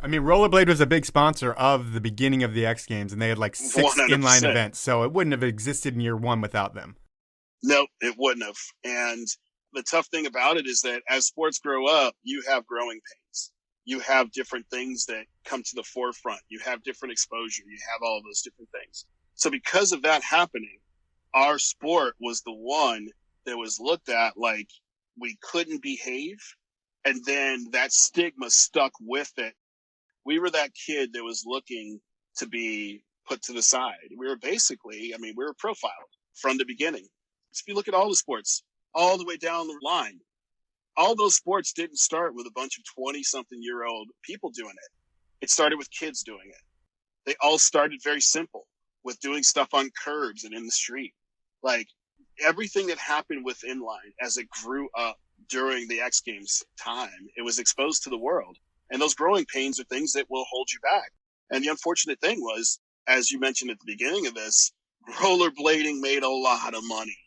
I mean, Rollerblade was a big sponsor of the beginning of the X Games, and they had like 6 100%. inline events, so it wouldn't have existed in year one without them. Nope, it wouldn't have. And the tough thing about it is that as sports grow up, you have growing pains. You have different things that come to the forefront. You have different exposure. You have all of those different things. So because of that happening, our sport was the one that was looked at like we couldn't behave. And then that stigma stuck with it. We were that kid that was looking to be put to the side. We were basically, we were profiled from the beginning. So if you look at all the sports, all the way down the line, all those sports didn't start with a bunch of 20-something-year-old people doing it. It started with kids doing it. They all started very simple with doing stuff on curbs and in the street. Like everything that happened with inline as it grew up during the X Games time, it was exposed to the world. And those growing pains are things that will hold you back. And the unfortunate thing was, as you mentioned at the beginning of this, rollerblading made a lot of money.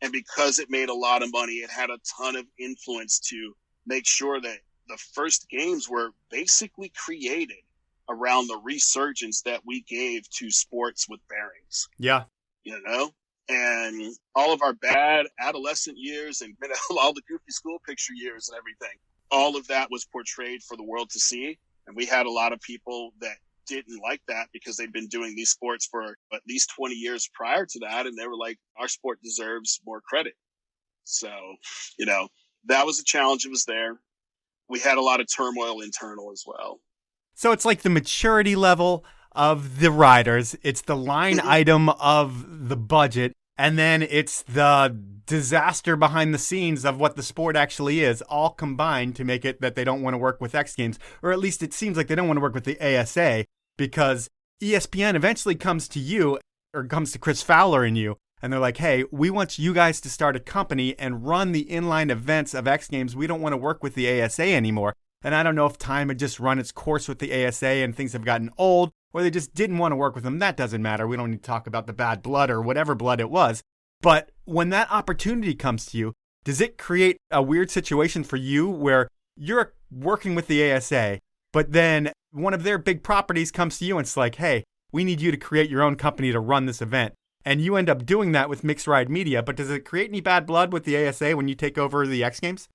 And because it made a lot of money, it had a ton of influence to make sure that the first games were basically created around the resurgence that we gave to sports with bearings. Yeah. And all of our bad adolescent years and all the goofy school picture years and everything, all of that was portrayed for the world to see. And we had a lot of people that didn't like that because they'd been doing these sports for at least 20 years prior to that. And they were like, our sport deserves more credit. So, that was a challenge. It was there. We had a lot of turmoil internal as well. So it's like the maturity level of the riders. It's the line item of the budget. And then it's the disaster behind the scenes of what the sport actually is, all combined to make it that they don't want to work with X Games. Or at least it seems like they don't want to work with the ASA, because ESPN eventually comes to you, or comes to Chris Fowler and you, and they're like, hey, we want you guys to start a company and run the inline events of X Games. We don't want to work with the ASA anymore. And I don't know if time had just run its course with the ASA and things have gotten old, or they just didn't want to work with them. That doesn't matter. We don't need to talk about the bad blood or whatever blood it was. But when that opportunity comes to you, does it create a weird situation for you where you're working with the ASA, but then one of their big properties comes to you and it's like, hey, we need you to create your own company to run this event. And you end up doing that with Mixed Ride Media. But does it create any bad blood with the ASA when you take over the X Games?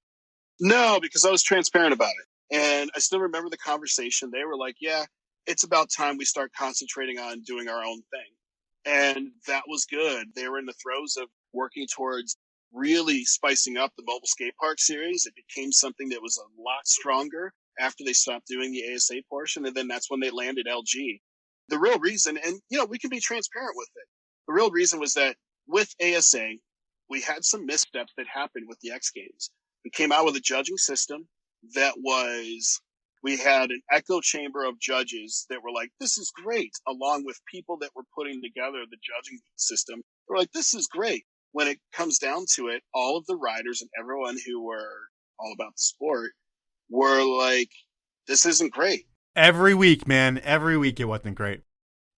No, because I was transparent about it. And I still remember the conversation. They were like, yeah, it's about time we start concentrating on doing our own thing. And that was good. They were in the throes of working towards really spicing up the mobile skate park series. It became something that was a lot stronger after they stopped doing the ASA portion. And then that's when they landed LG. The real reason, and we can be transparent with it. The real reason was that with ASA, we had some missteps that happened with the X Games. We came out with a judging system that we had an echo chamber of judges that were like, this is great, along with people that were putting together the judging system. We're like, this is great. When it comes down to it, all of the riders and everyone who were all about the sport were like, this isn't great. Every week, man. Every week it wasn't great.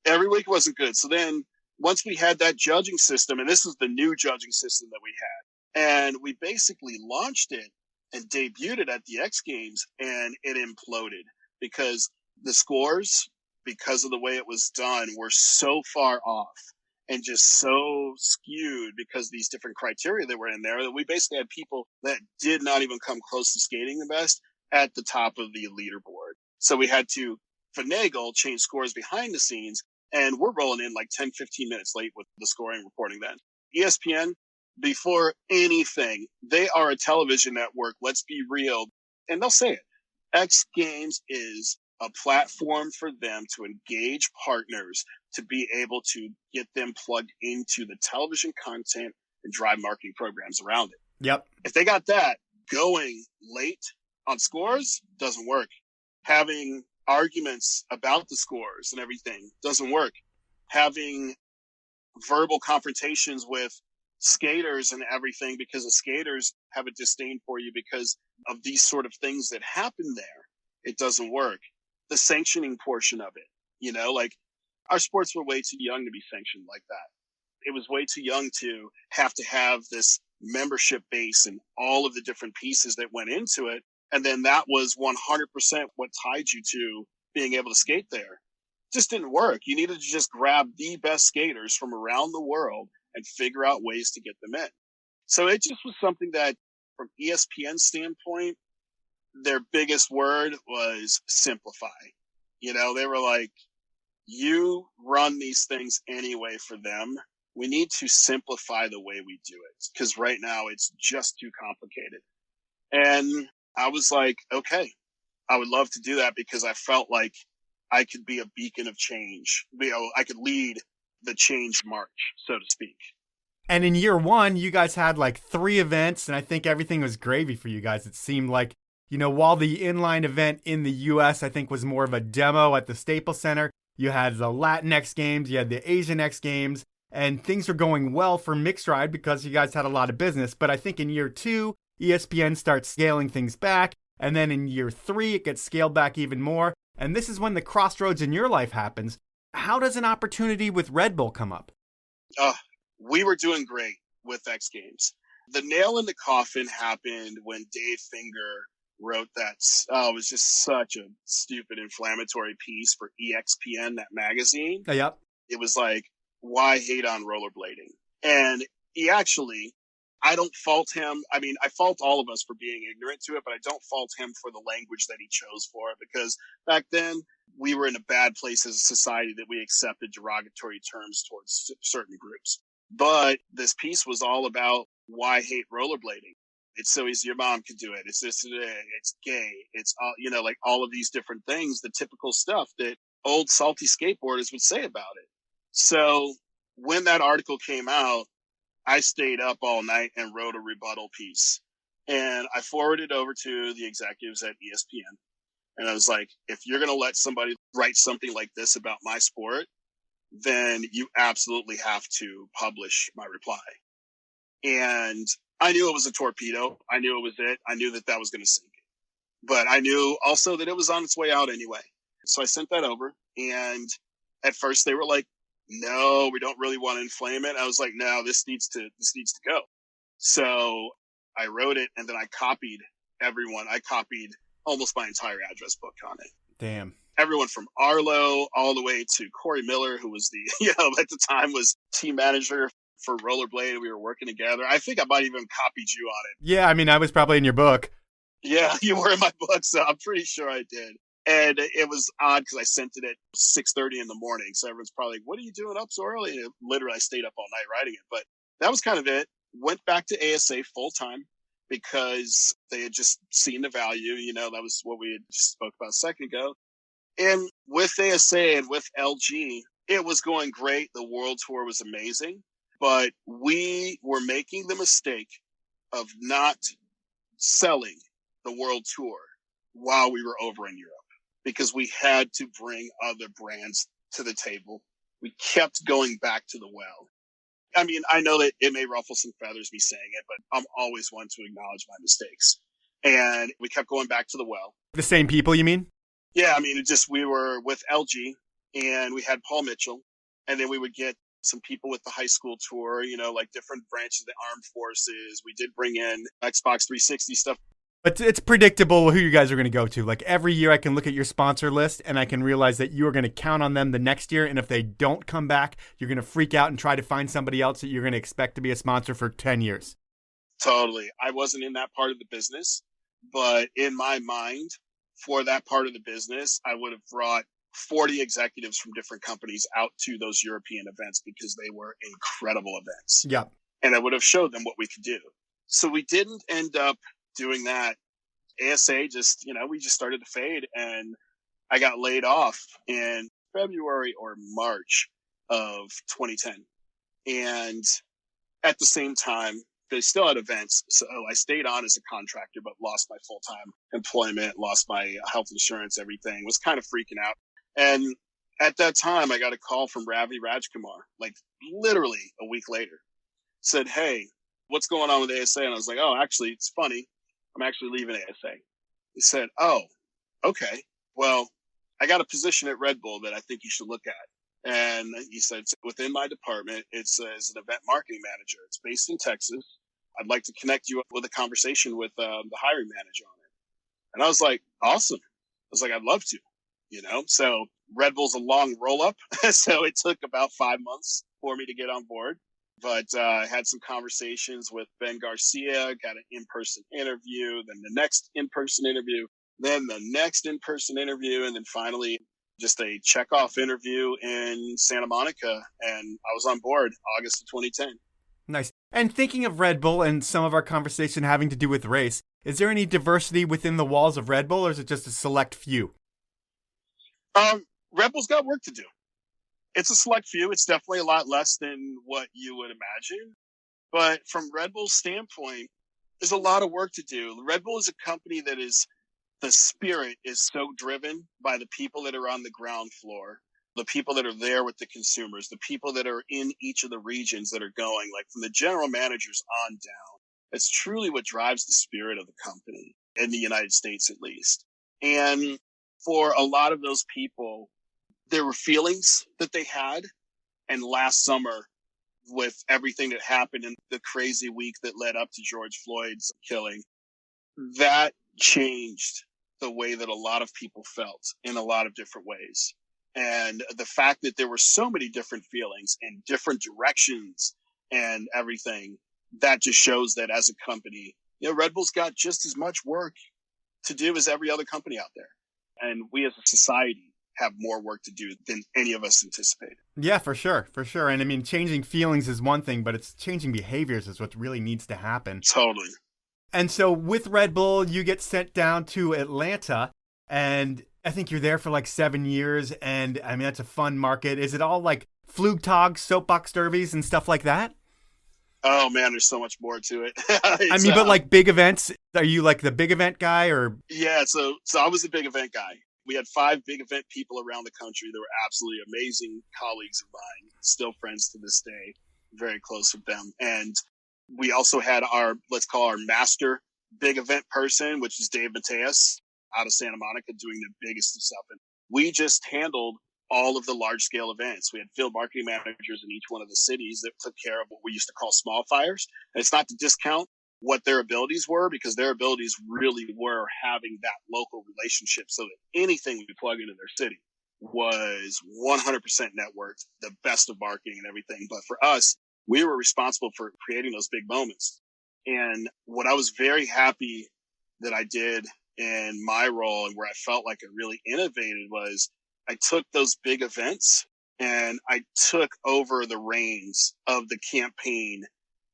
Every week wasn't good. So then once we had that judging system, and this was the new judging system that we had, and we basically launched it and debuted it at the X Games, and it imploded because the scores, because of the way it was done, were so far off and just so skewed because these different criteria that were in there that we basically had people that did not even come close to skating the best at the top of the leaderboard. So we had to finagle, change scores behind the scenes, and we're rolling in like 10, 15 minutes late with the scoring reporting then. ESPN, before anything, they are a television network. Let's be real. And they'll say it. X Games is a platform for them to engage partners to be able to get them plugged into the television content and drive marketing programs around it. Yep. If they got that going late on scores, doesn't work. Having arguments about the scores and everything doesn't work. Having verbal confrontations with skaters and everything, because the skaters have a disdain for you because of these sort of things that happen there. It doesn't work. The sanctioning portion of it, like our sports were way too young to be sanctioned like that. It was way too young to have this membership base and all of the different pieces that went into it. And then that was 100% what tied you to being able to skate there. Just didn't work. You needed to just grab the best skaters from around the world and figure out ways to get them in. So it just was something that, from ESPN's standpoint, their biggest word was simplify. They were like, you run these things anyway for them. We need to simplify the way we do it, because right now it's just too complicated. And I was like, okay, I would love to do that, because I felt like I could be a beacon of change. I could lead the change march, so to speak. And in year one, you guys had like 3 events, and I think everything was gravy for you guys. It seemed like, while the inline event in the U.S., I think, was more of a demo at the Staples Center, you had the Latinx Games, you had the Asian X Games, and things were going well for mixed ride because you guys had a lot of business. But I think in year 2, ESPN starts scaling things back. And then in year 3, it gets scaled back even more. And this is when the crossroads in your life happens. How does an opportunity with Red Bull come up? We were doing great with X Games. The nail in the coffin happened when Dave Finger wrote that. It was just such a stupid inflammatory piece for EXPN, that magazine. Yep. It was like, why hate on rollerblading? And he actually, I don't fault him. I mean, I fault all of us for being ignorant to it, but I don't fault him for the language that he chose for it, because back then we were in a bad place as a society that we accepted derogatory terms towards certain groups. But this piece was all about why hate rollerblading. It's so easy, your mom could do it. It's this, it's gay. It's all, like all of these different things, the typical stuff that old salty skateboarders would say about it. So when that article came out, I stayed up all night and wrote a rebuttal piece. And I forwarded over to the executives at ESPN. And I was like, if you're going to let somebody write something like this about my sport, then you absolutely have to publish my reply. And I knew it was a torpedo. I knew it was it. I knew that was going to sink it. But I knew also that it was on its way out anyway. So I sent that over. And at first they were like, no, we don't really want to inflame it. I was like, no, this needs to go. So I wrote it, and then I copied everyone. I copied almost my entire address book on it. Damn. Everyone from Arlo all the way to Corey Miller, who was the, at the time was team manager for Rollerblade. We were working together. I think I might even copied you on it. Yeah, I mean, I was probably in your book. Yeah, you were in my book, so I'm pretty sure I did. And it was odd because I sent it at 6:30 in the morning. So everyone's probably like, what are you doing up so early? And literally, I stayed up all night writing it. But that was kind of it. Went back to ASA full time because they had just seen the value. That was what we had just spoke about a second ago. And with ASA and with LG, it was going great. The world tour was amazing. But we were making the mistake of not selling the world tour while we were over in Europe, because we had to bring other brands to the table. We kept going back to the well. I mean, I know that it may ruffle some feathers me saying it, but I'm always one to acknowledge my mistakes. And we kept going back to the well. The same people, you mean? Yeah, I mean, we were with LG, and we had Paul Mitchell, and then we would get some people with the high school tour, like different branches of the armed forces. We did bring in Xbox 360 stuff. But it's predictable who you guys are going to go to. Like every year I can look at your sponsor list and I can realize that you are going to count on them the next year. And if they don't come back, you're going to freak out and try to find somebody else that you're going to expect to be a sponsor for 10 years. Totally. I wasn't in that part of the business, but in my mind, for that part of the business, I would have brought 40 executives from different companies out to those European events because they were incredible events. Yeah. And I would have showed them what we could do. So we didn't end up doing that. ASA just, we just started to fade, and I got laid off in February or March of 2010. And at the same time, they still had events. So I stayed on as a contractor, but lost my full-time employment, lost my health insurance, everything. Was kind of freaking out. And at that time, I got a call from Ravi Rajkumar, like literally a week later, said, "Hey, what's going on with ASA?" And I was like, "Oh, actually, it's funny. I'm actually leaving ASA." He said, "Oh, okay. Well, I got a position at Red Bull that I think you should look at." And he said, "It's within my department. It's as an event marketing manager. It's based in Texas. I'd like to connect you up with a conversation with the hiring manager on it." And I was like, "Awesome." I was like, "I'd love to, you know?" So Red Bull's a long roll up. So it took about 5 months for me to get on board. But I had some conversations with Ben Garcia, got an in-person interview, then the next in-person interview, then the next in-person interview, and then finally just a check-off interview in Santa Monica. And I was on board August of 2010. Nice. And thinking of Red Bull and some of our conversation having to do with race, is there any diversity within the walls of Red Bull, or is it just a select few? Red Bull's got work to do. It's a select few. It's definitely a lot less than what you would imagine. But from Red Bull's standpoint, there's a lot of work to do. Red Bull is a company that the spirit is so driven by the people that are on the ground floor, the people that are there with the consumers, the people that are in each of the regions that are going, like from the general managers on down. It's truly what drives the spirit of the company, in the United States at least. And for a lot of those people, there were feelings that they had. And last summer, with everything that happened in the crazy week that led up to George Floyd's killing, that changed the way that a lot of people felt in a lot of different ways. And the fact that there were so many different feelings and different directions and everything, that just shows that as a company, Red Bull's got just as much work to do as every other company out there. And we as a society have more work to do than any of us anticipated. Yeah, for sure. For sure. And I mean, changing feelings is one thing, but it's changing behaviors is what really needs to happen. Totally. And so with Red Bull, you get sent down to Atlanta, and I think you're there for like 7 years. And I mean, that's a fun market. Is it all like Flugtags, soapbox derbies and stuff like that? Oh man, there's so much more to it. I mean, but like big events, are you like the big event guy or? Yeah, so I was the big event guy. We had 5 big event people around the country that were absolutely amazing colleagues of mine, still friends to this day, very close with them. And we also had let's call our master big event person, which is Dave Mateus out of Santa Monica, doing the biggest stuff. And we just handled all of the large scale events. We had field marketing managers in each one of the cities that took care of what we used to call small fires. And it's not to discount what their abilities were, because their abilities really were having that local relationship, so that anything we plug into their city was 100% networked, the best of marketing and everything. But for us, we were responsible for creating those big moments. And what I was very happy that I did in my role, and where I felt like I really innovated, was I took those big events and I took over the reins of the campaign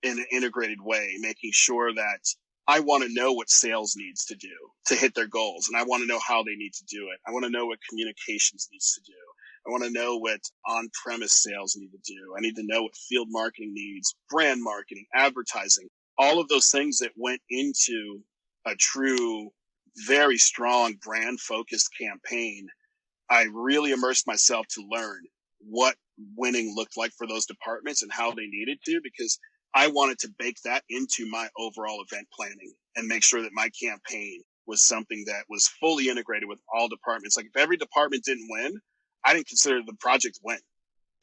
in an integrated way, making sure that I want to know what sales needs to do to hit their goals. And I want to know how they need to do it. I want to know what communications needs to do. I want to know what on-premise sales need to do. I need to know what field marketing needs, brand marketing, advertising, all of those things that went into a true, very strong brand-focused campaign. I really immersed myself to learn what winning looked like for those departments and how they needed to, because I wanted to bake that into my overall event planning and make sure that my campaign was something that was fully integrated with all departments. Like if every department didn't win, I didn't consider the project win.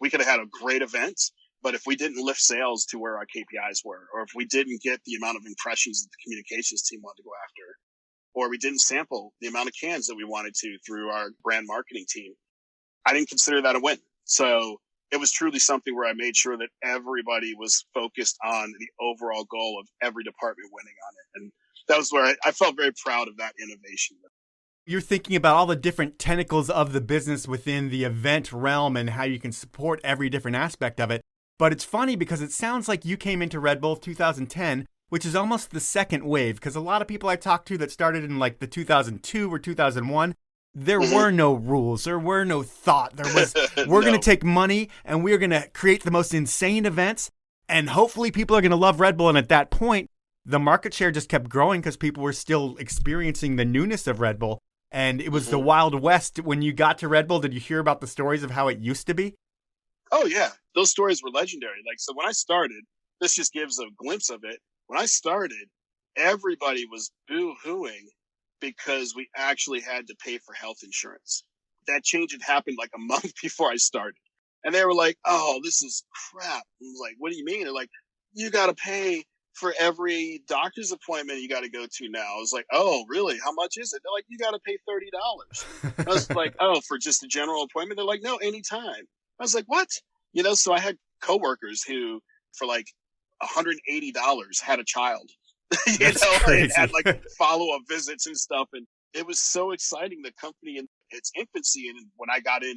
We could have had a great event, but if we didn't lift sales to where our KPIs were, or if we didn't get the amount of impressions that the communications team wanted to go after, or we didn't sample the amount of cans that we wanted to through our brand marketing team, I didn't consider that a win. So it was truly something where I made sure that everybody was focused on the overall goal of every department winning on it. And that was where I felt very proud of that innovation. You're thinking about all the different tentacles of the business within the event realm and how you can support every different aspect of it. But it's funny because it sounds like you came into Red Bull 2010, which is almost the second wave, because a lot of people I talked to that started in like the 2002 or 2001, there were no rules. There were no thought. There was, we're going to take money and we're going to create the most insane events. And hopefully people are going to love Red Bull. And at that point, the market share just kept growing because people were still experiencing the newness of Red Bull. And it was the Wild West. When you got to Red Bull, did you hear about the stories of how it used to be? Oh, yeah. Those stories were legendary. Like, so when I started, this just gives a glimpse of it. When I started, everybody was boo-hooing because we actually had to pay for health insurance. That change had happened like a month before I started. And they were like, oh, this is crap. I was like, what do you mean? They're like, you got to pay for every doctor's appointment you got to go to now. I was like, oh, really? How much is it? They're like, you got to pay $30. I was like, oh, for just a general appointment? They're like, no, anytime. I was like, what? So I had coworkers who, for like $180, had a child, and had like follow-up visits and stuff. And it was so exciting. The company in its infancy. And when I got in,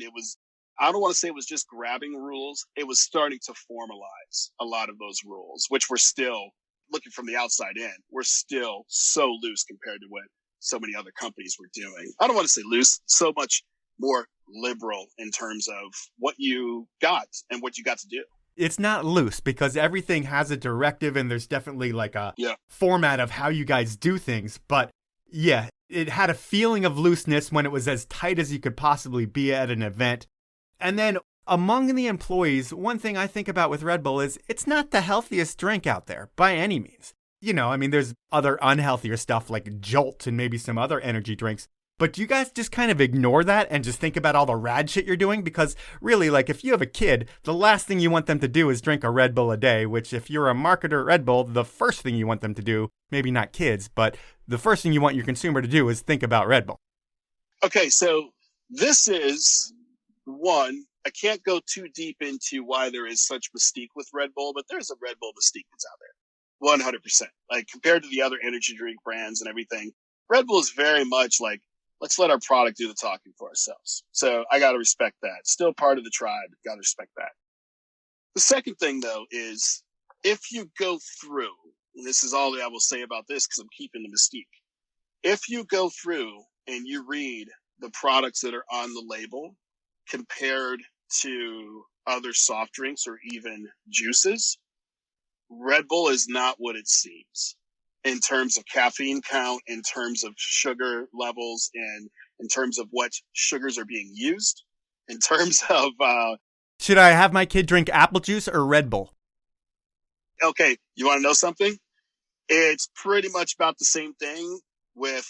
I don't want to say it was just grabbing rules. It was starting to formalize a lot of those rules, which were still, looking from the outside in, were still so loose compared to what so many other companies were doing. I don't want to say loose, so much more liberal in terms of what you got and what you got to do. It's not loose because everything has a directive and there's definitely like a format of how you guys do things. But yeah, it had a feeling of looseness when it was as tight as you could possibly be at an event. And then among the employees, one thing I think about with Red Bull is it's not the healthiest drink out there by any means. There's other unhealthier stuff like Jolt and maybe some other energy drinks. But do you guys just kind of ignore that and just think about all the rad shit you're doing? Because really, like if you have a kid, the last thing you want them to do is drink a Red Bull a day, which if you're a marketer at Red Bull, the first thing you want them to do, maybe not kids, but the first thing you want your consumer to do is think about Red Bull. Okay, so this is one. I can't go too deep into why there is such mystique with Red Bull, but there's a Red Bull mystique that's out there. 100%. Like compared to the other energy drink brands and everything, Red Bull is very much like, let's let our product do the talking for ourselves. So I got to respect that. Still part of the tribe. Got to respect that. The second thing, though, is if you go through, and this is all that I will say about this because I'm keeping the mystique. If you go through and you read the products that are on the label compared to other soft drinks or even juices, Red Bull is not what it seems in terms of caffeine count, in terms of sugar levels, and in terms of what sugars are being used, in terms of... Should I have my kid drink apple juice or Red Bull? Okay, you want to know something? It's pretty much about the same thing with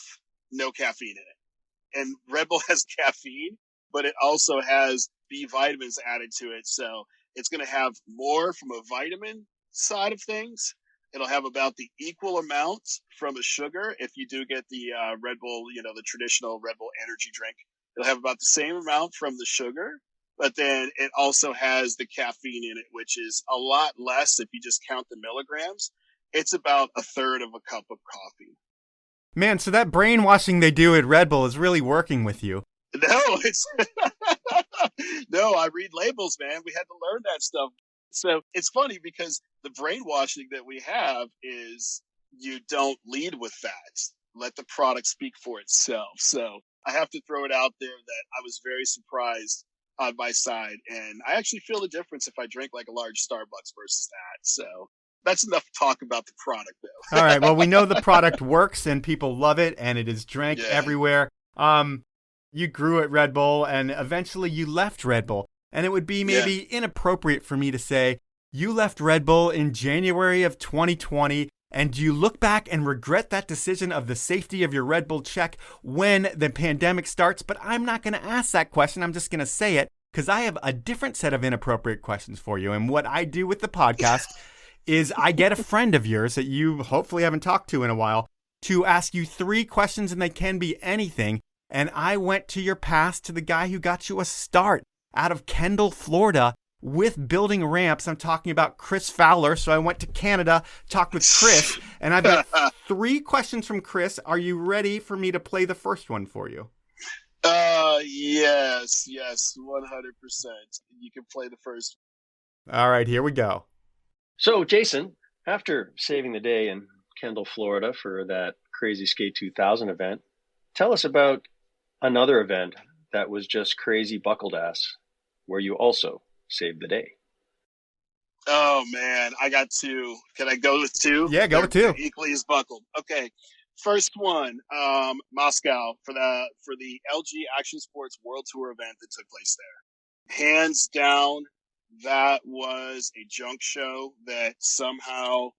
no caffeine in it. And Red Bull has caffeine, but it also has B vitamins added to it. So it's going to have more from a vitamin side of things. It'll have about the equal amount from a sugar. If you do get the Red Bull, the traditional Red Bull energy drink, it'll have about the same amount from the sugar. But then it also has the caffeine in it, which is a lot less if you just count the milligrams. It's about a third of a cup of coffee. Man, so that brainwashing they do at Red Bull is really working with you. No, no, I read labels, man. We had to learn that stuff. So it's funny because the brainwashing that we have is you don't lead with that. Let the product speak for itself. So I have to throw it out there that I was very surprised on my side. And I actually feel the difference if I drink like a large Starbucks versus that. So that's enough talk about the product, though. All right. Well, we know the product works and people love it and it is drank everywhere. You grew at Red Bull and eventually you left Red Bull. And it would be maybe inappropriate for me to say you left Red Bull in January of 2020. And do you look back and regret that decision of the safety of your Red Bull check when the pandemic starts? But I'm not going to ask that question. I'm just going to say it because I have a different set of inappropriate questions for you. And what I do with the podcast is I get a friend of yours that you hopefully haven't talked to in a while to ask you 3 questions, and they can be anything. And I went to your past, to the guy who got you a start out of Kendall, Florida, with building ramps. I'm talking about Chris Fowler. So I went to Canada, talked with Chris, and I've got 3 questions from Chris. Are you ready for me to play the first one for you? Yes, 100%. You can play the first. All right, here we go. So, Jason, after saving the day in Kendall, Florida for that Crazy Skate 2000 event, tell us about another event that was just crazy buckled ass, where you also saved the day. Oh, man, I got 2. Can I go with 2? Yeah, go with 2. Equally as buckled. Okay. First one, Moscow for the LG Action Sports World Tour event that took place there. Hands down, That was a junk show that somehow,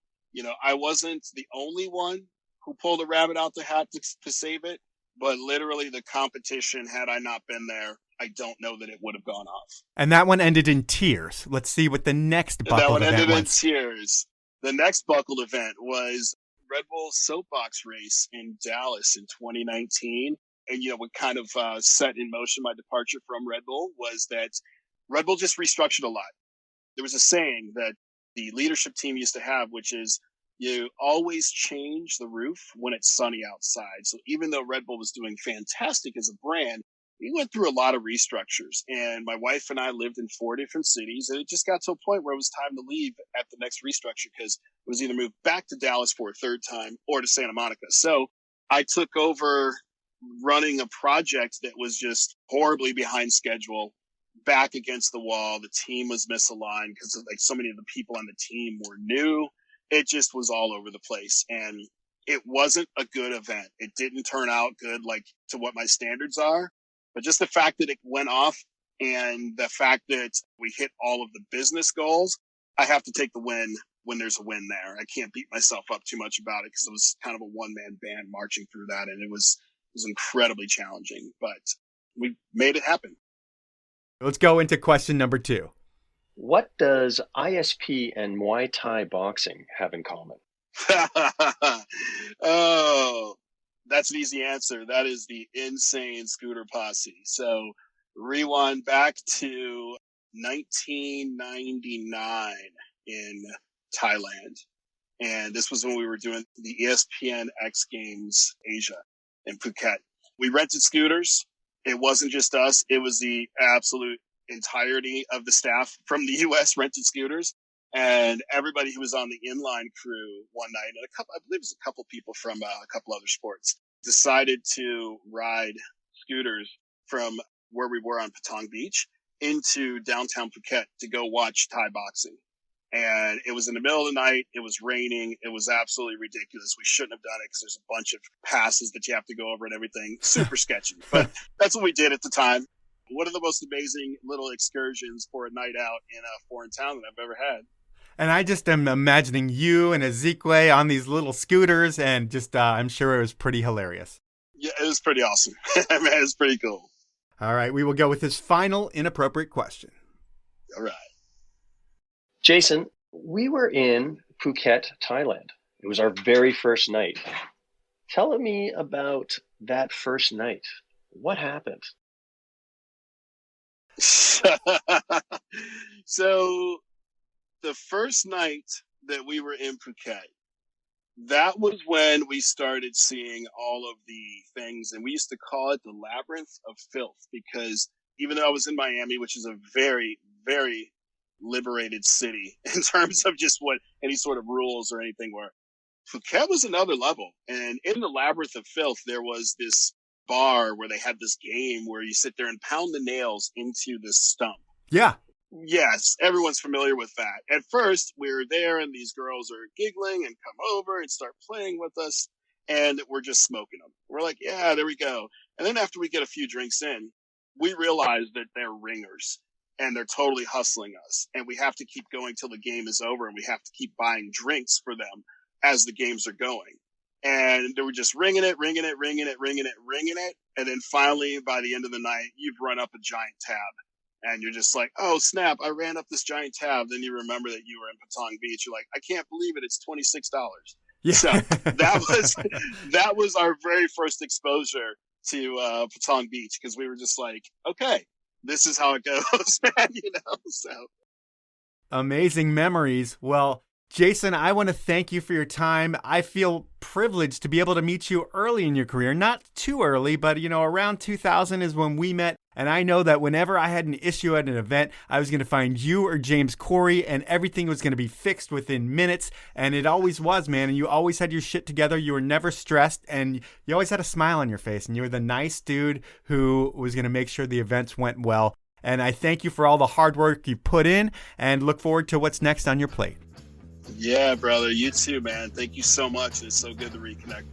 I wasn't the only one who pulled a rabbit out the hat to save it, but literally the competition, had I not been there, I don't know that it would have gone off. And that one ended in tears. Let's see what the next buckled event was. That one ended in tears. The next buckled event was Red Bull's soapbox race in Dallas in 2019. And, what kind of set in motion my departure from Red Bull was that Red Bull just restructured a lot. There was a saying that the leadership team used to have, which is, you always change the roof when it's sunny outside. So even though Red Bull was doing fantastic as a brand, we went through a lot of restructures. And my wife and I lived in 4 different cities. And it just got to a point where it was time to leave at the next restructure, because it was either moved back to Dallas for a third time or to Santa Monica. So I took over running a project that was just horribly behind schedule, back against the wall. The team was misaligned because so many of the people on the team were new. It just was all over the place, and it wasn't a good event. It didn't turn out good, to what my standards are, but just the fact that it went off and the fact that we hit all of the business goals, I have to take the win when there's a win there. I can't beat myself up too much about it, because it was kind of a one-man band marching through that, and it was incredibly challenging, but we made it happen. Let's go into question number 2. What does ISP and Muay Thai boxing have in common? Oh, that's an easy answer. That is the insane scooter posse. So rewind back to 1999 in Thailand. And this was when we were doing the ESPN X Games Asia in Phuket. We rented scooters. It wasn't just us. It was the absolute entirety of the staff from the U.S. rented scooters. And everybody who was on the inline crew one night, and I believe it was a couple people from a couple other sports, decided to ride scooters from where we were on Patong Beach into downtown Phuket to go watch Thai boxing. And it was in the middle of the night. It was raining. It was absolutely ridiculous. We shouldn't have done it because there's a bunch of passes that you have to go over and everything. Super sketchy. But that's what we did at the time. One of the most amazing little excursions for a night out in a foreign town that I've ever had. And I just am imagining you and Ezekiel on these little scooters, and just I'm sure it was pretty hilarious. Yeah, it was pretty awesome. Man, it was pretty cool. All right, we will go with this final inappropriate question. All right. Jason, we were in Phuket, Thailand. It was our very first night. Tell me about that first night. What happened? So the first night that we were in Phuket, that was when we started seeing all of the things, and we used to call it the labyrinth of filth, because even though I was in Miami, which is a very, very liberated city in terms of just what any sort of rules or anything were, Phuket was another level. And in the labyrinth of filth, there was this bar where they had this game where you sit there and pound the nails into this stump. Yeah. Yes, everyone's familiar with that. At first, we were there and these girls are giggling and come over and start playing with us, and we're just smoking them. We're like, yeah, there we go. And then after we get a few drinks in, we realize that they're ringers and they're totally hustling us. And we have to keep going till the game is over, and we have to keep buying drinks for them as the games are going. And they were just ringing it. And then finally, by the end of the night, you've run up a giant tab. And you're just like, oh, snap, I ran up this giant tab. Then you remember that you were in Patong Beach. You're like, I can't believe it. It's $26. Yeah. So that was our very first exposure to Patong Beach, because we were just like, okay, this is how it goes, man, so. Amazing memories. Well, Jason, I want to thank you for your time. I feel privileged to be able to meet you early in your career. Not too early, but, around 2000 is when we met. And I know that whenever I had an issue at an event, I was going to find you or James Corey, and everything was going to be fixed within minutes. And it always was, man. And you always had your shit together. You were never stressed, and you always had a smile on your face. And you were the nice dude who was going to make sure the events went well. And I thank you for all the hard work you put in, and look forward to what's next on your plate. Yeah, brother. You too, man. Thank you so much. It's so good to reconnect.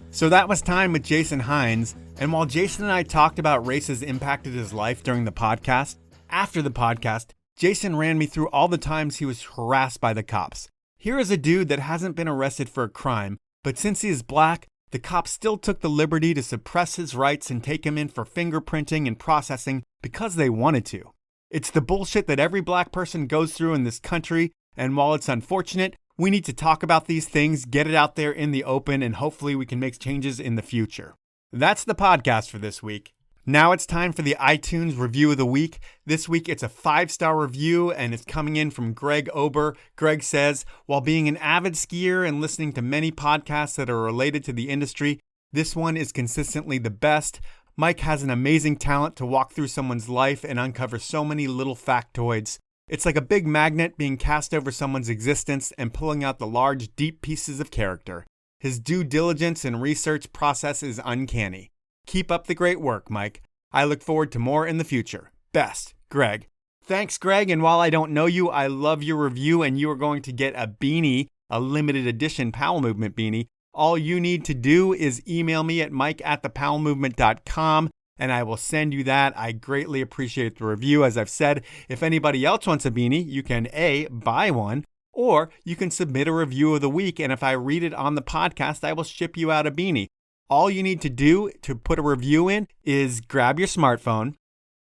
So that was time with Jason Hines. And while Jason and I talked about races impacted his life during the podcast, after the podcast, Jason ran me through all the times he was harassed by the cops. Here is a dude that hasn't been arrested for a crime, but since he is black, the cops still took the liberty to suppress his rights and take him in for fingerprinting and processing because they wanted to. It's the bullshit that every black person goes through in this country, and while it's unfortunate, we need to talk about these things, get it out there in the open, and hopefully we can make changes in the future. That's the podcast for this week. Now it's time for the iTunes Review of the Week. This week it's a 5-star review and it's coming in from Greg Ober. Greg says, while being an avid skier and listening to many podcasts that are related to the industry, this one is consistently the best. Mike has an amazing talent to walk through someone's life and uncover so many little factoids. It's like a big magnet being cast over someone's existence and pulling out the large, deep pieces of character. His due diligence and research process is uncanny. Keep up the great work, Mike. I look forward to more in the future. Best, Greg. Thanks, Greg. And while I don't know you, I love your review and you are going to get a beanie, a limited edition Powell Movement beanie. All you need to do is email me at mike@thepowellmovement.com and I will send you that. I greatly appreciate the review. As I've said, if anybody else wants a beanie, you can A, buy one, or you can submit a review of the week. And if I read it on the podcast, I will ship you out a beanie. All you need to do to put a review in is grab your smartphone,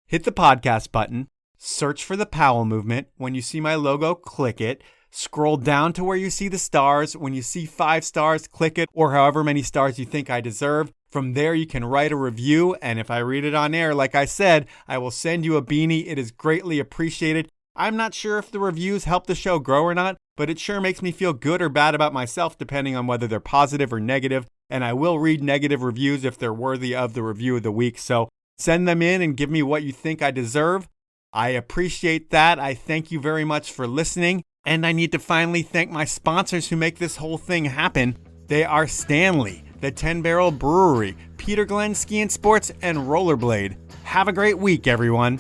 hit the podcast button, search for the Powell Movement. When you see my logo, click it. Scroll down to where you see the stars. When you see 5 stars, click it, or however many stars you think I deserve. From there, you can write a review, and if I read it on air, like I said, I will send you a beanie. It is greatly appreciated. I'm not sure if the reviews help the show grow or not, but it sure makes me feel good or bad about myself, depending on whether they're positive or negative. And I will read negative reviews if they're worthy of the review of the week. So send them in and give me what you think I deserve. I appreciate that. I thank you very much for listening. And I need to finally thank my sponsors who make this whole thing happen. They are Stanley, the 10 Barrel Brewery, Peter Glenn Ski and Sports, and Rollerblade. Have a great week, everyone.